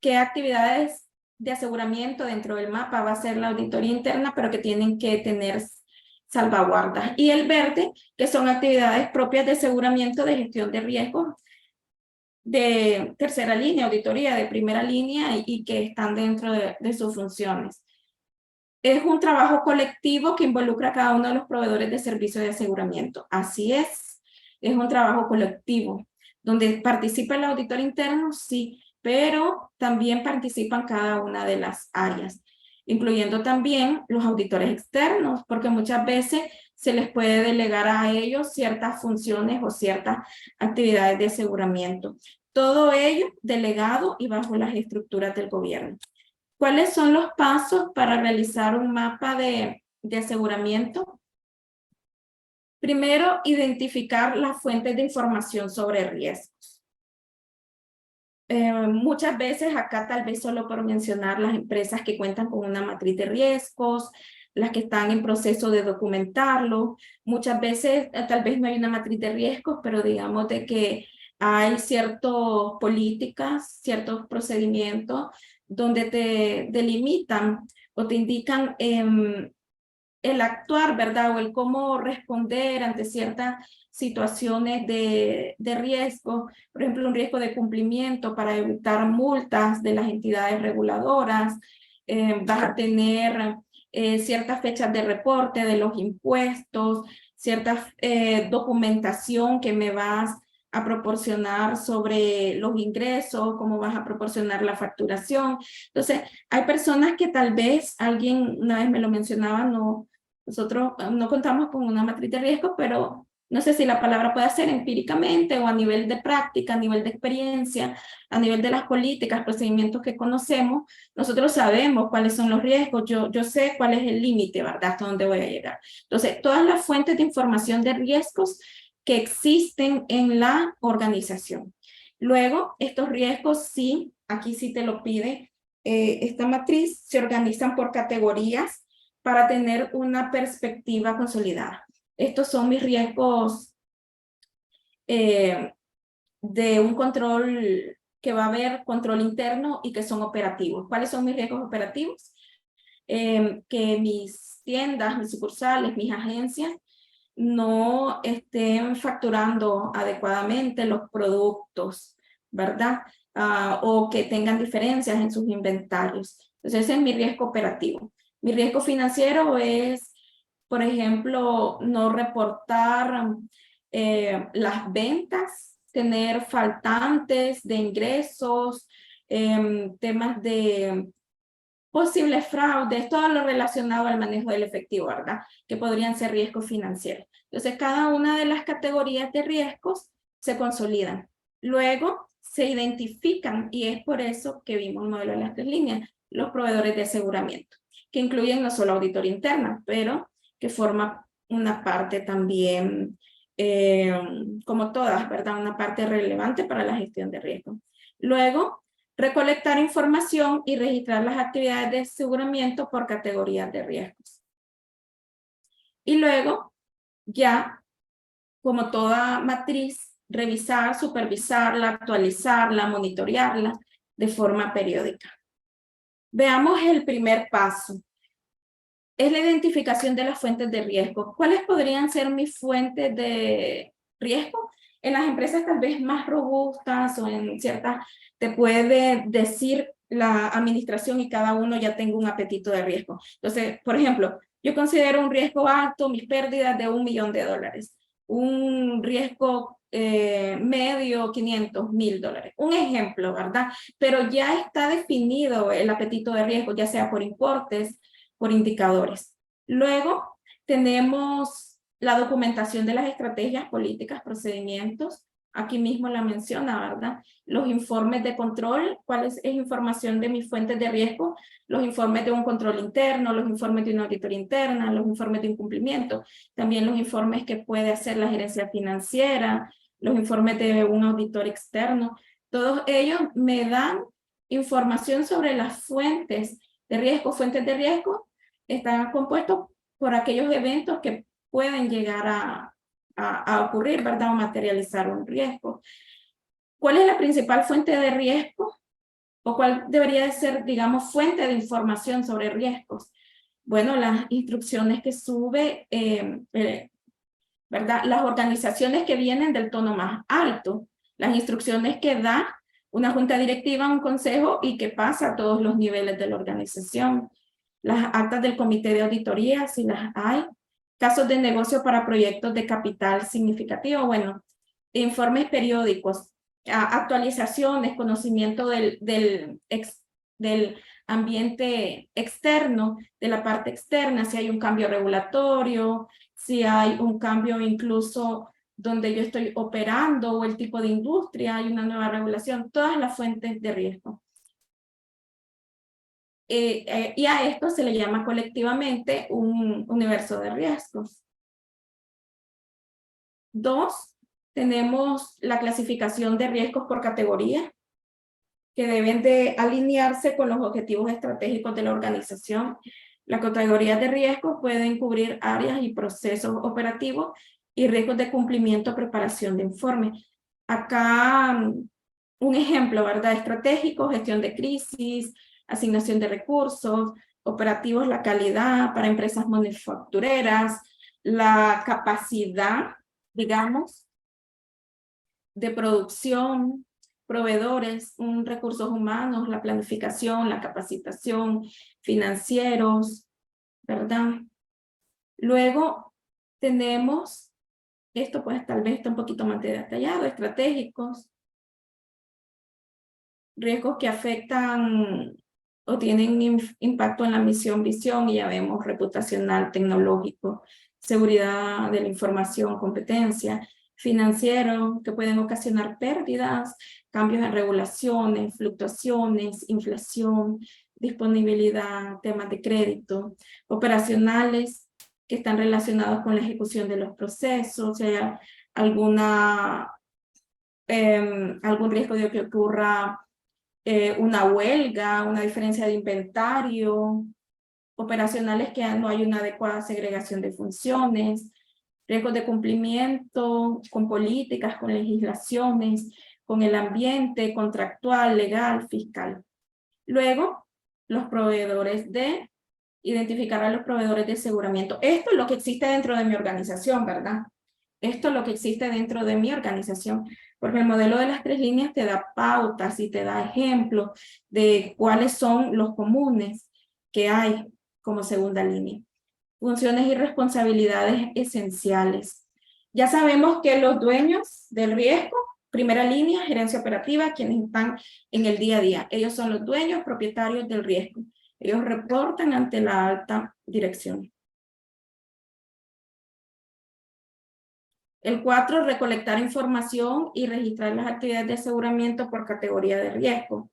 qué actividades de aseguramiento dentro del mapa va a ser la auditoría interna, pero que tienen que tener salvaguardas. Y el verde, que son actividades propias de aseguramiento de gestión de riesgos de tercera línea, auditoría de primera línea y que están dentro de sus funciones. Es un trabajo colectivo que involucra a cada uno de los proveedores de servicios de aseguramiento. Así es un trabajo colectivo. Donde participa el auditor interno, sí, pero también participan cada una de las áreas, incluyendo también los auditores externos, porque muchas veces se les puede delegar a ellos ciertas funciones o ciertas actividades de aseguramiento. Todo ello delegado y bajo las estructuras del gobierno. ¿Cuáles son los pasos para realizar un mapa de aseguramiento? Primero, identificar las fuentes de información sobre riesgos. Muchas veces acá tal vez solo por mencionar las empresas que cuentan con una matriz de riesgos, las que están en proceso de documentarlo. Muchas veces tal vez no hay una matriz de riesgos, pero digamos de que hay ciertas políticas, ciertos procedimientos donde te delimitan o te indican el actuar, ¿verdad? O el cómo responder ante ciertas situaciones de riesgo, por ejemplo, un riesgo de cumplimiento para evitar multas de las entidades reguladoras, vas a tener ciertas fechas de reporte de los impuestos, cierta documentación que me vas a proporcionar sobre los ingresos, cómo vas a proporcionar la facturación. Entonces, hay personas que tal vez, alguien una vez me lo mencionaba, nosotros no contamos con una matriz de riesgo, pero no sé si la palabra puede ser empíricamente o a nivel de práctica, a nivel de experiencia, a nivel de las políticas, procedimientos que conocemos, nosotros sabemos cuáles son los riesgos, yo sé cuál es el límite, ¿verdad? Hasta dónde voy a llegar. Entonces, todas las fuentes de información de riesgos que existen en la organización. Luego, estos riesgos sí, aquí sí te lo pide esta matriz, se organizan por categorías para tener una perspectiva consolidada. Estos son mis riesgos de un control que va a haber control interno y que son operativos. ¿Cuáles son mis riesgos operativos? Que mis tiendas, mis sucursales, mis agencias no estén facturando adecuadamente los productos, ¿verdad? O que tengan diferencias en sus inventarios. Entonces ese es mi riesgo operativo. Mi riesgo financiero es, por ejemplo, no reportar las ventas, tener faltantes de ingresos, temas de posibles fraudes, todo lo relacionado al manejo del efectivo, ¿verdad? Que podrían ser riesgos financieros. Entonces, cada una de las categorías de riesgos se consolidan. Luego, se identifican, y es por eso que vimos el modelo de las 3 líneas, los proveedores de aseguramiento, que incluyen no solo auditoría interna, pero que forma una parte también, como todas, ¿verdad? Una parte relevante para la gestión de riesgo. Luego, recolectar información y registrar las actividades de aseguramiento por categorías de riesgos. Y luego, ya, como toda matriz, revisar, supervisarla, actualizarla, monitorearla de forma periódica. Veamos el primer paso. Es la identificación de las fuentes de riesgo. ¿Cuáles podrían ser mis fuentes de riesgo? En las empresas tal vez más robustas o en ciertas, te puede decir la administración y cada uno ya tenga un apetito de riesgo. Entonces, por ejemplo, yo considero un riesgo alto mis pérdidas de $1 millón. Un riesgo medio, $500,000. Un ejemplo, ¿verdad? Pero ya está definido el apetito de riesgo, ya sea por importes, por indicadores. Luego tenemos la documentación de las estrategias, políticas, procedimientos. Aquí mismo la menciona, ¿verdad? Los informes de control, cuál es información de mis fuentes de riesgo, los informes de un control interno, los informes de una auditoría interna, los informes de incumplimiento, también los informes que puede hacer la gerencia financiera, los informes de un auditor externo. Todos ellos me dan información sobre las fuentes de riesgo. Fuentes de riesgo están compuestos por aquellos eventos que pueden llegar a ocurrir, ¿verdad? O materializar un riesgo. ¿Cuál es la principal fuente de riesgo? ¿O cuál debería de ser, digamos, fuente de información sobre riesgos? Bueno, las instrucciones que sube, ¿verdad? Las organizaciones que vienen del tono más alto, las instrucciones que da una junta directiva, un consejo y que pasa a todos los niveles de la organización. Las actas del comité de auditoría, si las hay. Casos de negocio para proyectos de capital significativo. Bueno, informes periódicos, actualizaciones, conocimiento del ambiente externo, de la parte externa, si hay un cambio regulatorio, si hay un cambio incluso donde yo estoy operando o el tipo de industria, hay una nueva regulación, todas las fuentes de riesgo. Y a esto se le llama colectivamente un universo de riesgos. 2, tenemos la clasificación de riesgos por categoría, que deben de alinearse con los objetivos estratégicos de la organización. Las categorías de riesgos pueden cubrir áreas y procesos operativos y riesgos de cumplimiento, preparación de informes. Acá un ejemplo, ¿verdad? Estratégico, gestión de crisis, asignación de recursos, operativos, la calidad para empresas manufactureras, la capacidad, digamos, de producción, proveedores, recursos humanos, la planificación, la capacitación, financieros, ¿verdad? Luego tenemos, esto pues tal vez está un poquito más detallado, estratégicos, riesgos que afectan o tienen impacto en la misión, visión, y ya vemos reputacional, tecnológico, seguridad de la información, competencia, financiero, que pueden ocasionar pérdidas, cambios en regulaciones, fluctuaciones, inflación, disponibilidad, temas de crédito, operacionales, que están relacionados con la ejecución de los procesos, sea alguna, algún riesgo de que ocurra una huelga, una diferencia de inventario, operacionales que no hay una adecuada segregación de funciones, riesgos de cumplimiento con políticas, con legislaciones, con el ambiente contractual, legal, fiscal. Luego, los proveedores de identificar a los proveedores de aseguramiento. Esto es lo que existe dentro de mi organización, ¿verdad? Esto es lo que existe dentro de mi organización, porque el modelo de las 3 líneas te da pautas y te da ejemplos de cuáles son los comunes que hay como segunda línea. Funciones y responsabilidades esenciales. Ya sabemos que los dueños del riesgo, primera línea, gerencia operativa, quienes están en el día a día. Ellos son los dueños, propietarios del riesgo. Ellos reportan ante la alta dirección. El 4, recolectar información y registrar las actividades de aseguramiento por categoría de riesgo.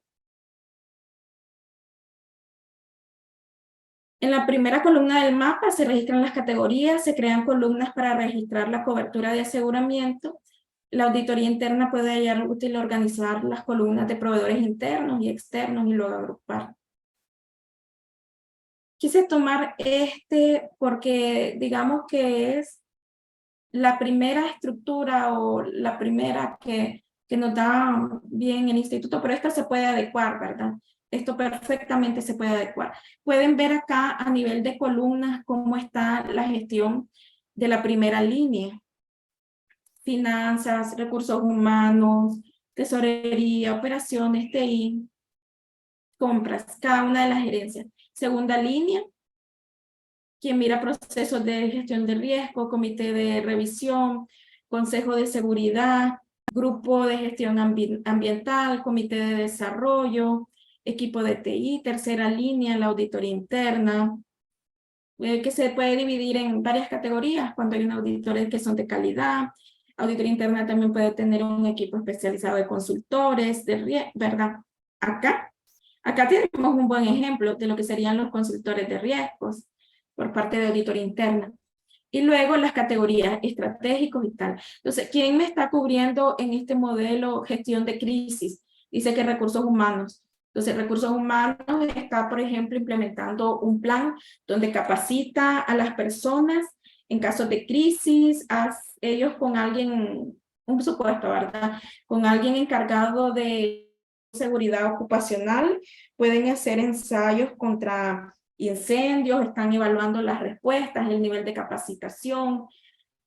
En la primera columna del mapa se registran las categorías, se crean columnas para registrar la cobertura de aseguramiento. La auditoría interna puede hallar útil organizar las columnas de proveedores internos y externos y luego agrupar. Quise tomar porque digamos que es la primera estructura o la primera que nos da bien el instituto, pero esta se puede adecuar, ¿verdad? Esto perfectamente se puede adecuar. Pueden ver acá a nivel de columnas cómo está la gestión de la primera línea. Finanzas, recursos humanos, tesorería, operaciones, TI, compras, cada una de las gerencias. Segunda línea, quien mira procesos de gestión de riesgo, comité de revisión, consejo de seguridad, grupo de gestión ambiental, comité de desarrollo, equipo de TI, tercera línea, la auditoría interna, que se puede dividir en varias categorías cuando hay un auditores que son de calidad. Auditoría interna también puede tener un equipo especializado de consultores, de riesgo, ¿verdad? Acá tenemos un buen ejemplo de lo que serían los consultores de riesgos por parte de auditoría interna. Y luego las categorías estratégicos y tal. Entonces, ¿quién me está cubriendo en este modelo gestión de crisis? Dice que recursos humanos. Entonces, recursos humanos está, por ejemplo, implementando un plan donde capacita a las personas en casos de crisis, ellos con alguien, un supuesto, ¿verdad? Con alguien encargado de seguridad ocupacional, pueden hacer ensayos contra incendios, están evaluando las respuestas, el nivel de capacitación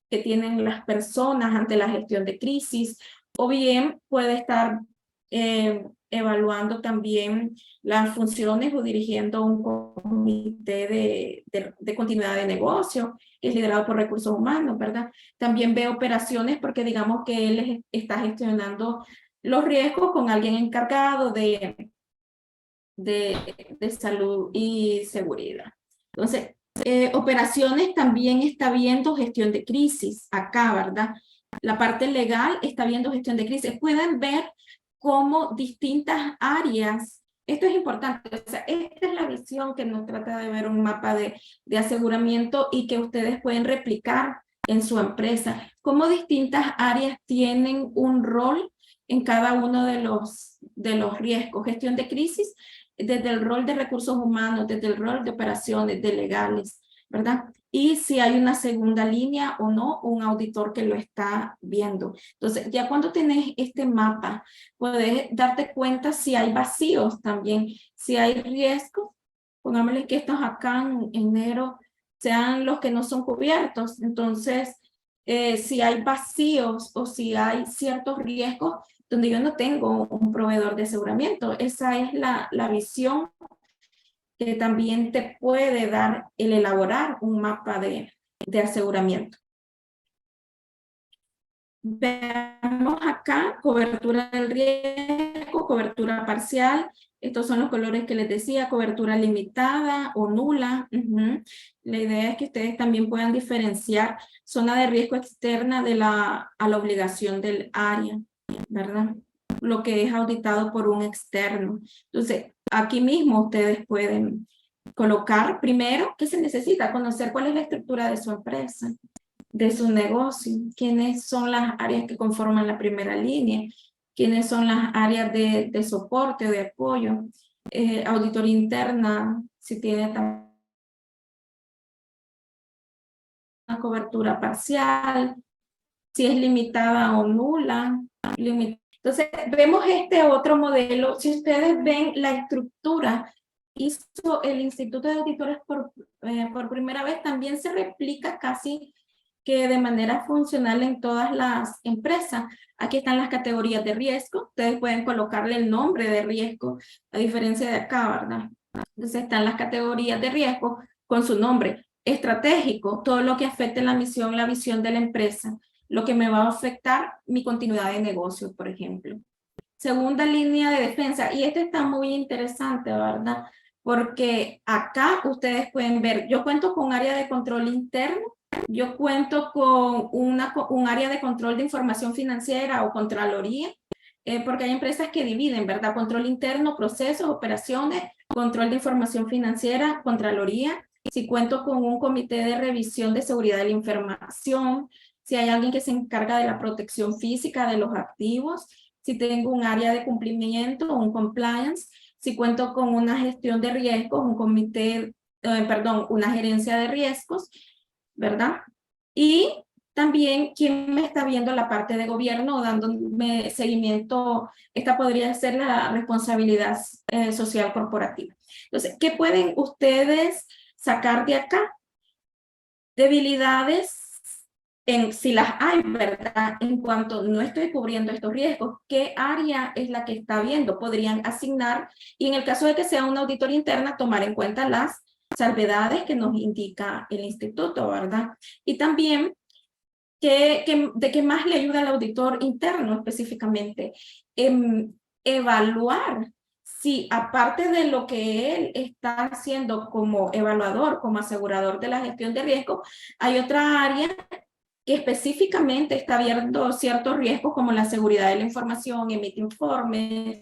que tienen las personas ante la gestión de crisis, o bien puede estar evaluando también las funciones o dirigiendo un comité de continuidad de negocio, que es liderado por recursos humanos, ¿verdad? También ve operaciones porque digamos que él está gestionando los riesgos con alguien encargado de salud y seguridad. Entonces, operaciones también está viendo gestión de crisis acá, ¿verdad? La parte legal está viendo gestión de crisis. Pueden ver cómo distintas áreas, esto es importante, o sea, esta es la visión que nos trata de ver un mapa de aseguramiento y que ustedes pueden replicar en su empresa, cómo distintas áreas tienen un rol en cada uno de los riesgos. Gestión de crisis, desde el rol de recursos humanos, desde el rol de operaciones, de legales, ¿verdad? Y si hay una segunda línea o no, un auditor que lo está viendo. Entonces, ya cuando tenés este mapa, puedes darte cuenta si hay vacíos también, si hay riesgos, pongámosle que estos acá en negro sean los que no son cubiertos. Entonces, si hay vacíos o si hay ciertos riesgos donde yo no tengo un proveedor de aseguramiento, esa es la visión que también te puede dar el elaborar un mapa de aseguramiento. Veamos acá cobertura del riesgo, cobertura parcial, Estos son los colores que les decía, cobertura limitada o nula. La idea es que ustedes también puedan diferenciar zona de riesgo externa a la obligación del área, ¿verdad? Lo que es auditado por un externo. Entonces, aquí mismo ustedes pueden colocar primero qué se necesita, conocer cuál es la estructura de su empresa, de su negocio, quiénes son las áreas que conforman la primera línea, quiénes son las áreas de soporte, de apoyo, auditoría interna, si tiene una cobertura parcial, si es limitada o nula. Entonces, vemos este otro modelo. Si ustedes ven la estructura, hizo el Instituto de Auditores por primera vez, también se replica casi que de manera funcional en todas las empresas. Aquí están las categorías de riesgo. Ustedes pueden colocarle el nombre de riesgo, a diferencia de acá, ¿verdad? Entonces están las categorías de riesgo con su nombre. Estratégico, todo lo que afecte la misión, la visión de la empresa, lo que me va a afectar mi continuidad de negocio, por ejemplo. Segunda línea de defensa, y este está muy interesante, ¿verdad? Porque acá ustedes pueden ver, yo cuento con área de control interno, yo cuento con un área de control de información financiera o contraloría, porque hay empresas que dividen, ¿verdad? Control interno, procesos, operaciones, control de información financiera, contraloría. Si cuento con un comité de revisión de seguridad de la información, si hay alguien que se encarga de la protección física de los activos, si tengo un área de cumplimiento, un compliance, si cuento con una gestión de riesgos, un comité, una gerencia de riesgos, ¿verdad? Y también quién me está viendo la parte de gobierno, dándome seguimiento. Esta podría ser la responsabilidad social corporativa. Entonces, ¿qué pueden ustedes sacar de acá? Debilidades, si las hay, ¿verdad? En cuanto no estoy cubriendo estos riesgos, ¿qué área es la que está viendo? Podrían asignar, y en el caso de que sea una auditoría interna, tomar en cuenta las salvedades que nos indica el instituto, ¿verdad? Y también, ¿de qué más le ayuda al auditor interno específicamente? Evaluar si aparte de lo que él está haciendo como evaluador, como asegurador de la gestión de riesgo, hay otra área que específicamente está viendo ciertos riesgos como la seguridad de la información, emite informes,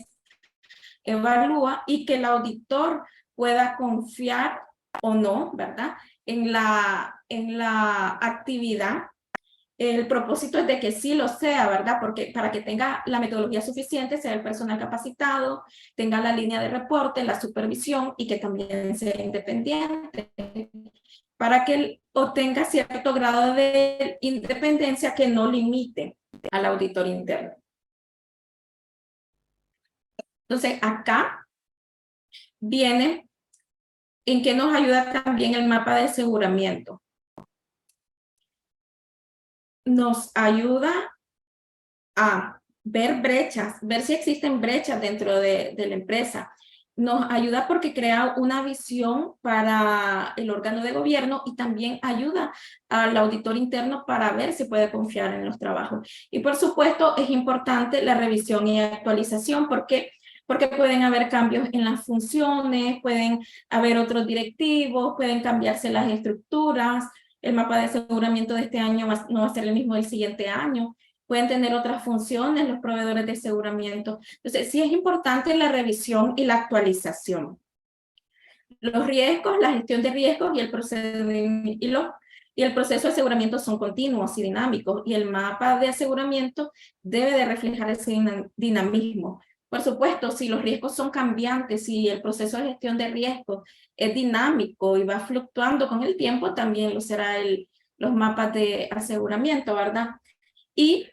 evalúa, y que el auditor pueda confiar o no, ¿verdad? En la actividad. El propósito es de que sí lo sea, ¿verdad? Porque para que tenga la metodología suficiente, sea el personal capacitado, tenga la línea de reporte, la supervisión y que también sea independiente, para que él obtenga cierto grado de independencia que no limite al auditor interno. Entonces, acá viene en qué nos ayuda también el mapa de aseguramiento. Nos ayuda a ver brechas, ver si existen brechas dentro de la empresa. Nos ayuda porque crea una visión para el órgano de gobierno y también ayuda al auditor interno para ver si puede confiar en los trabajos. Y por supuesto es importante la revisión y actualización porque pueden haber cambios en las funciones, pueden haber otros directivos, pueden cambiarse las estructuras. El mapa de aseguramiento de este año no va a ser el mismo del siguiente año. Pueden tener otras funciones los proveedores de aseguramiento. Entonces, sí es importante la revisión y la actualización. Los riesgos, la gestión de riesgos y el proceso de aseguramiento son continuos y dinámicos, y el mapa de aseguramiento debe de reflejar ese dinamismo. Por supuesto, si los riesgos son cambiantes, si el proceso de gestión de riesgos es dinámico y va fluctuando con el tiempo, también lo será los mapas de aseguramiento, ¿verdad? Y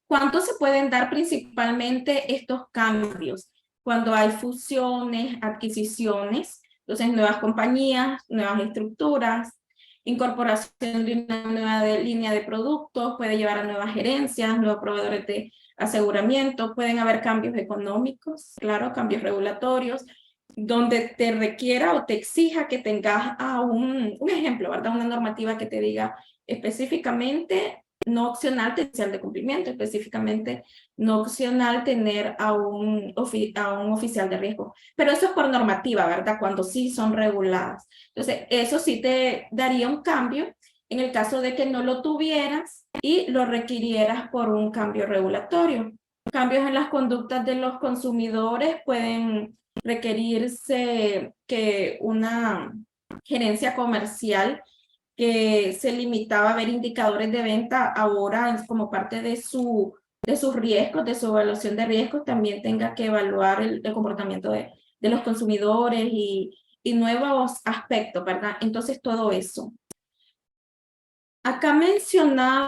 ¿cuánto se pueden dar principalmente estos cambios? Cuando hay fusiones, adquisiciones, entonces nuevas compañías, nuevas estructuras, incorporación de una nueva línea de productos, puede llevar a nuevas gerencias, nuevos proveedores de aseguramiento, pueden haber cambios económicos, claro, cambios regulatorios, donde te requiera o te exija que tengas un ejemplo, ¿verdad? Una normativa que te diga específicamente no opcional oficial de cumplimiento, específicamente no opcional tener a un oficial de riesgo. Pero eso es por normativa, ¿verdad? Cuando sí son reguladas. Entonces, eso sí te daría un cambio en el caso de que no lo tuvieras y lo requirieras por un cambio regulatorio. Cambios en las conductas de los consumidores pueden requerirse que una gerencia comercial que se limitaba a ver indicadores de venta, ahora como parte de sus riesgos, de su evaluación de riesgos, también tenga que evaluar el comportamiento de los consumidores y nuevos aspectos, ¿verdad? Entonces, todo eso. Acá mencionamos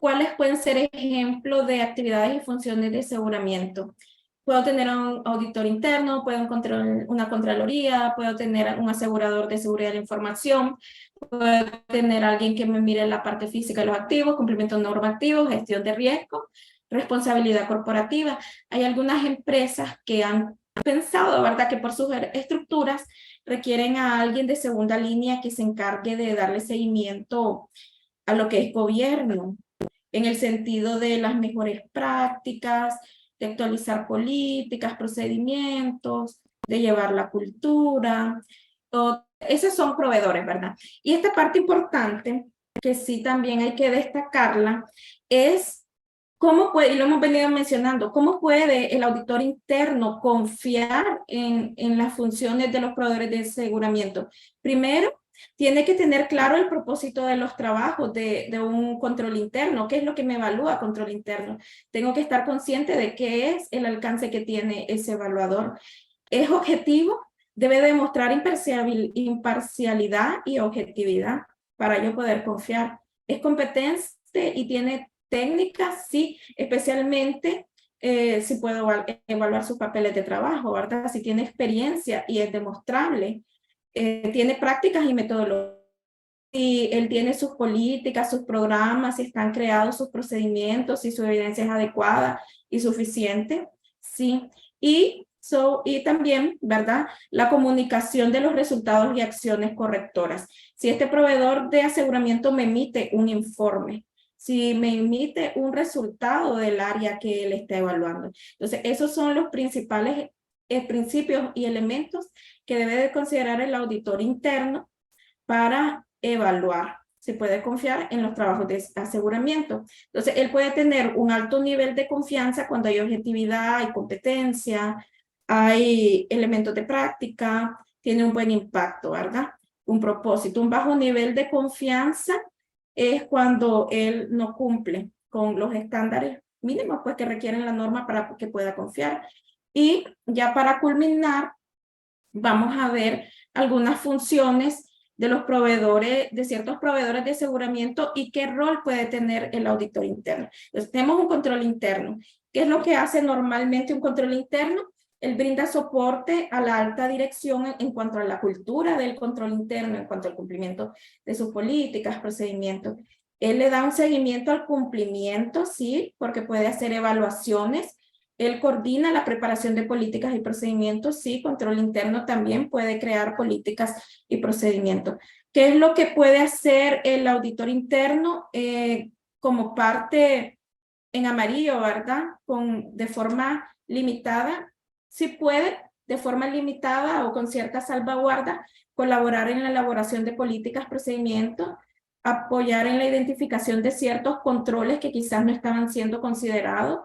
cuáles pueden ser ejemplos de actividades y funciones de aseguramiento. Puedo tener un auditor interno, puedo encontrar una contraloría, puedo tener un asegurador de seguridad de la información, puedo tener alguien que me mire la parte física de los activos, cumplimiento normativo, gestión de riesgo, responsabilidad corporativa. Hay algunas empresas que han pensado, ¿verdad?, que por sus estructuras requieren a alguien de segunda línea que se encargue de darle seguimiento a lo que es gobierno, en el sentido de las mejores prácticas, de actualizar políticas, procedimientos, de llevar la cultura. Esos son proveedores, ¿verdad? Y esta parte importante, que sí también hay que destacarla, es ¿cómo puede, y lo hemos venido mencionando, cómo puede el auditor interno confiar en las funciones de los proveedores de aseguramiento? Primero, tiene que tener claro el propósito de los trabajos de un control interno. ¿Qué es lo que me evalúa control interno? Tengo que estar consciente de qué es el alcance que tiene ese evaluador. ¿Es objetivo? Debe demostrar imparcialidad y objetividad para yo poder confiar. ¿Es competente y tiene técnicas? Sí, especialmente si puedo evaluar sus papeles de trabajo, ¿verdad? Si tiene experiencia y es demostrable, tiene prácticas y metodologías, si él tiene sus políticas, sus programas, si están creados sus procedimientos, si su evidencia es adecuada y suficiente, sí. Y también, ¿verdad?, la comunicación de los resultados y acciones correctoras. Si este proveedor de aseguramiento me emite un informe, si me emite un resultado del área que él está evaluando. Entonces, esos son los principales principios y elementos que debe de considerar el auditor interno para evaluar si puede confiar en los trabajos de aseguramiento. Entonces, él puede tener un alto nivel de confianza cuando hay objetividad, hay competencia, hay elementos de práctica, tiene un buen impacto, ¿verdad? Un propósito. Un bajo nivel de confianza es cuando él no cumple con los estándares mínimos pues, que requieren la norma para que pueda confiar. Y ya para culminar, vamos a ver algunas funciones de los proveedores, de ciertos proveedores de aseguramiento y qué rol puede tener el auditor interno. Entonces, tenemos un control interno. ¿Qué es lo que hace normalmente un control interno? Él brinda soporte a la alta dirección en cuanto a la cultura del control interno, en cuanto al cumplimiento de sus políticas, procedimientos. Él le da un seguimiento al cumplimiento, sí, porque puede hacer evaluaciones. Él coordina la preparación de políticas y procedimientos, sí, control interno también puede crear políticas y procedimientos. ¿Qué es lo que puede hacer el auditor interno como parte en amarillo, ¿verdad? De forma limitada, sí puede, de forma limitada o con cierta salvaguarda, colaborar en la elaboración de políticas, procedimientos, apoyar en la identificación de ciertos controles que quizás no estaban siendo considerados,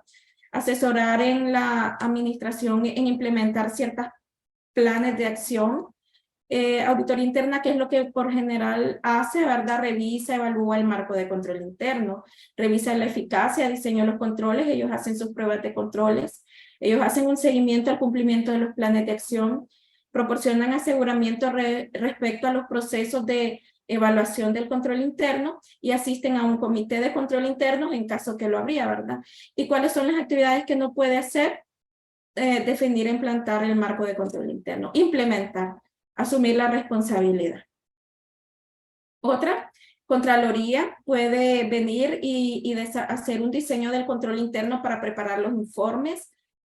asesorar en la administración en implementar ciertos planes de acción. Auditoría interna, que es lo que por general hace, ¿verdad? Revisa, evalúa el marco de control interno, revisa la eficacia, diseño los controles, ellos hacen sus pruebas de controles, ellos hacen un seguimiento al cumplimiento de los planes de acción, proporcionan aseguramiento respecto a los procesos de evaluación del control interno y asisten a un comité de control interno en caso que lo habría, ¿verdad? ¿Y cuáles son las actividades que no puede hacer? Definir e implantar el marco de control interno, implementar, asumir la responsabilidad. Otra, Contraloría puede venir y hacer un diseño del control interno para preparar los informes,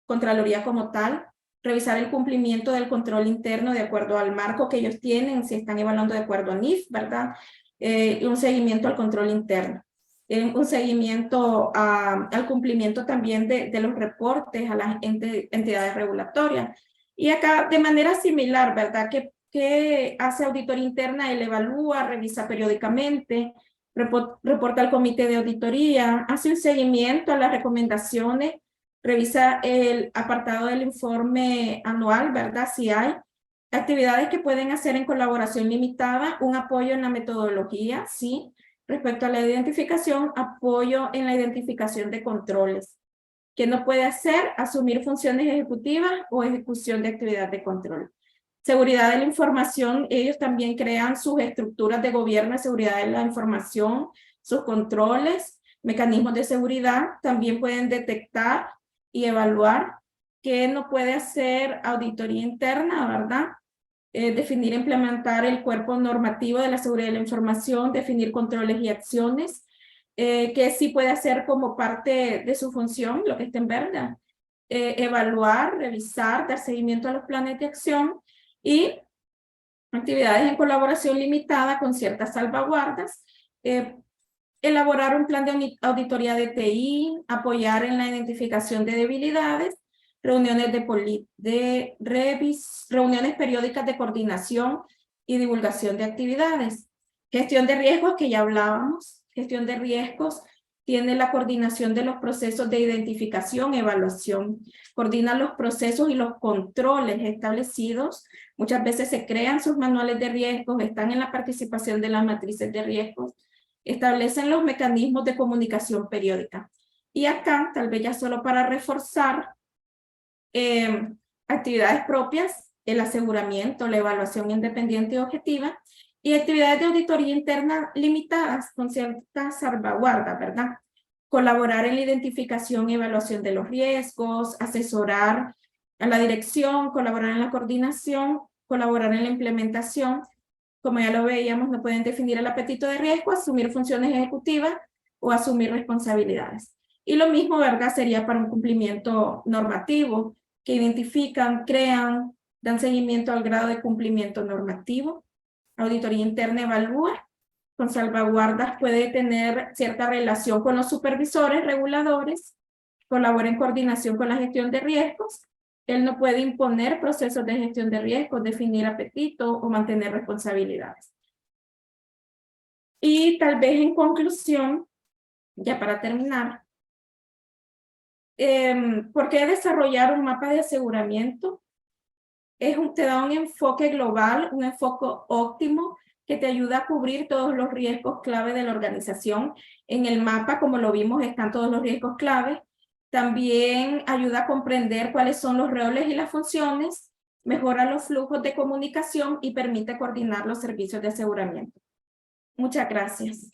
Contraloría como tal, revisar el cumplimiento del control interno de acuerdo al marco que ellos tienen, si están evaluando de acuerdo a NIF, ¿verdad? Y un seguimiento al control interno. un seguimiento al cumplimiento también de los reportes a las entidades regulatorias. Y acá, de manera similar, ¿verdad? ¿Qué hace auditoría interna? Él evalúa, revisa periódicamente, reporta al comité de auditoría, hace un seguimiento a las recomendaciones, revisa el apartado del informe anual, ¿verdad? Si hay actividades que pueden hacer en colaboración limitada, un apoyo en la metodología, sí. Respecto a la identificación, apoyo en la identificación de controles. ¿Qué no puede hacer? Asumir funciones ejecutivas o ejecución de actividad de control. Seguridad de la información, ellos también crean sus estructuras de gobierno de seguridad de la información, sus controles, mecanismos de seguridad, también pueden detectar y evaluar qué no puede hacer auditoría interna, ¿verdad? Definir e implementar el cuerpo normativo de la seguridad de la información, definir controles y acciones, que sí puede hacer como parte de su función, lo que está en verde, evaluar, revisar, dar seguimiento a los planes de acción y actividades en colaboración limitada con ciertas salvaguardas, elaborar un plan de auditoría de TI, apoyar en la identificación de debilidades, reuniones reuniones periódicas de coordinación y divulgación de actividades. Gestión de riesgos, que ya hablábamos. Gestión de riesgos tiene la coordinación de los procesos de identificación, evaluación. Coordina los procesos y los controles establecidos. Muchas veces se crean sus manuales de riesgos, están en la participación de las matrices de riesgos, establecen los mecanismos de comunicación periódica. Y acá, tal vez ya solo para reforzar, actividades propias, el aseguramiento, la evaluación independiente y objetiva, y actividades de auditoría interna limitadas con ciertas salvaguardas, ¿verdad? Colaborar en la identificación y evaluación de los riesgos, asesorar a la dirección, colaborar en la coordinación, colaborar en la implementación. Como ya lo veíamos, no pueden definir el apetito de riesgo, asumir funciones ejecutivas o asumir responsabilidades. Y lo mismo, ¿verdad? Sería para un cumplimiento normativo, que identifican, crean, dan seguimiento al grado de cumplimiento normativo. Auditoría interna evalúa, con salvaguardas puede tener cierta relación con los supervisores reguladores, colabora en coordinación con la gestión de riesgos. Él no puede imponer procesos de gestión de riesgos, definir apetito o mantener responsabilidades. Y tal vez en conclusión, ya para terminar, ¿por qué desarrollar un mapa de aseguramiento? Te da un enfoque global, un enfoque óptimo que te ayuda a cubrir todos los riesgos clave de la organización. En el mapa, como lo vimos, están todos los riesgos clave. También ayuda a comprender cuáles son los roles y las funciones, mejora los flujos de comunicación y permite coordinar los servicios de aseguramiento. Muchas gracias.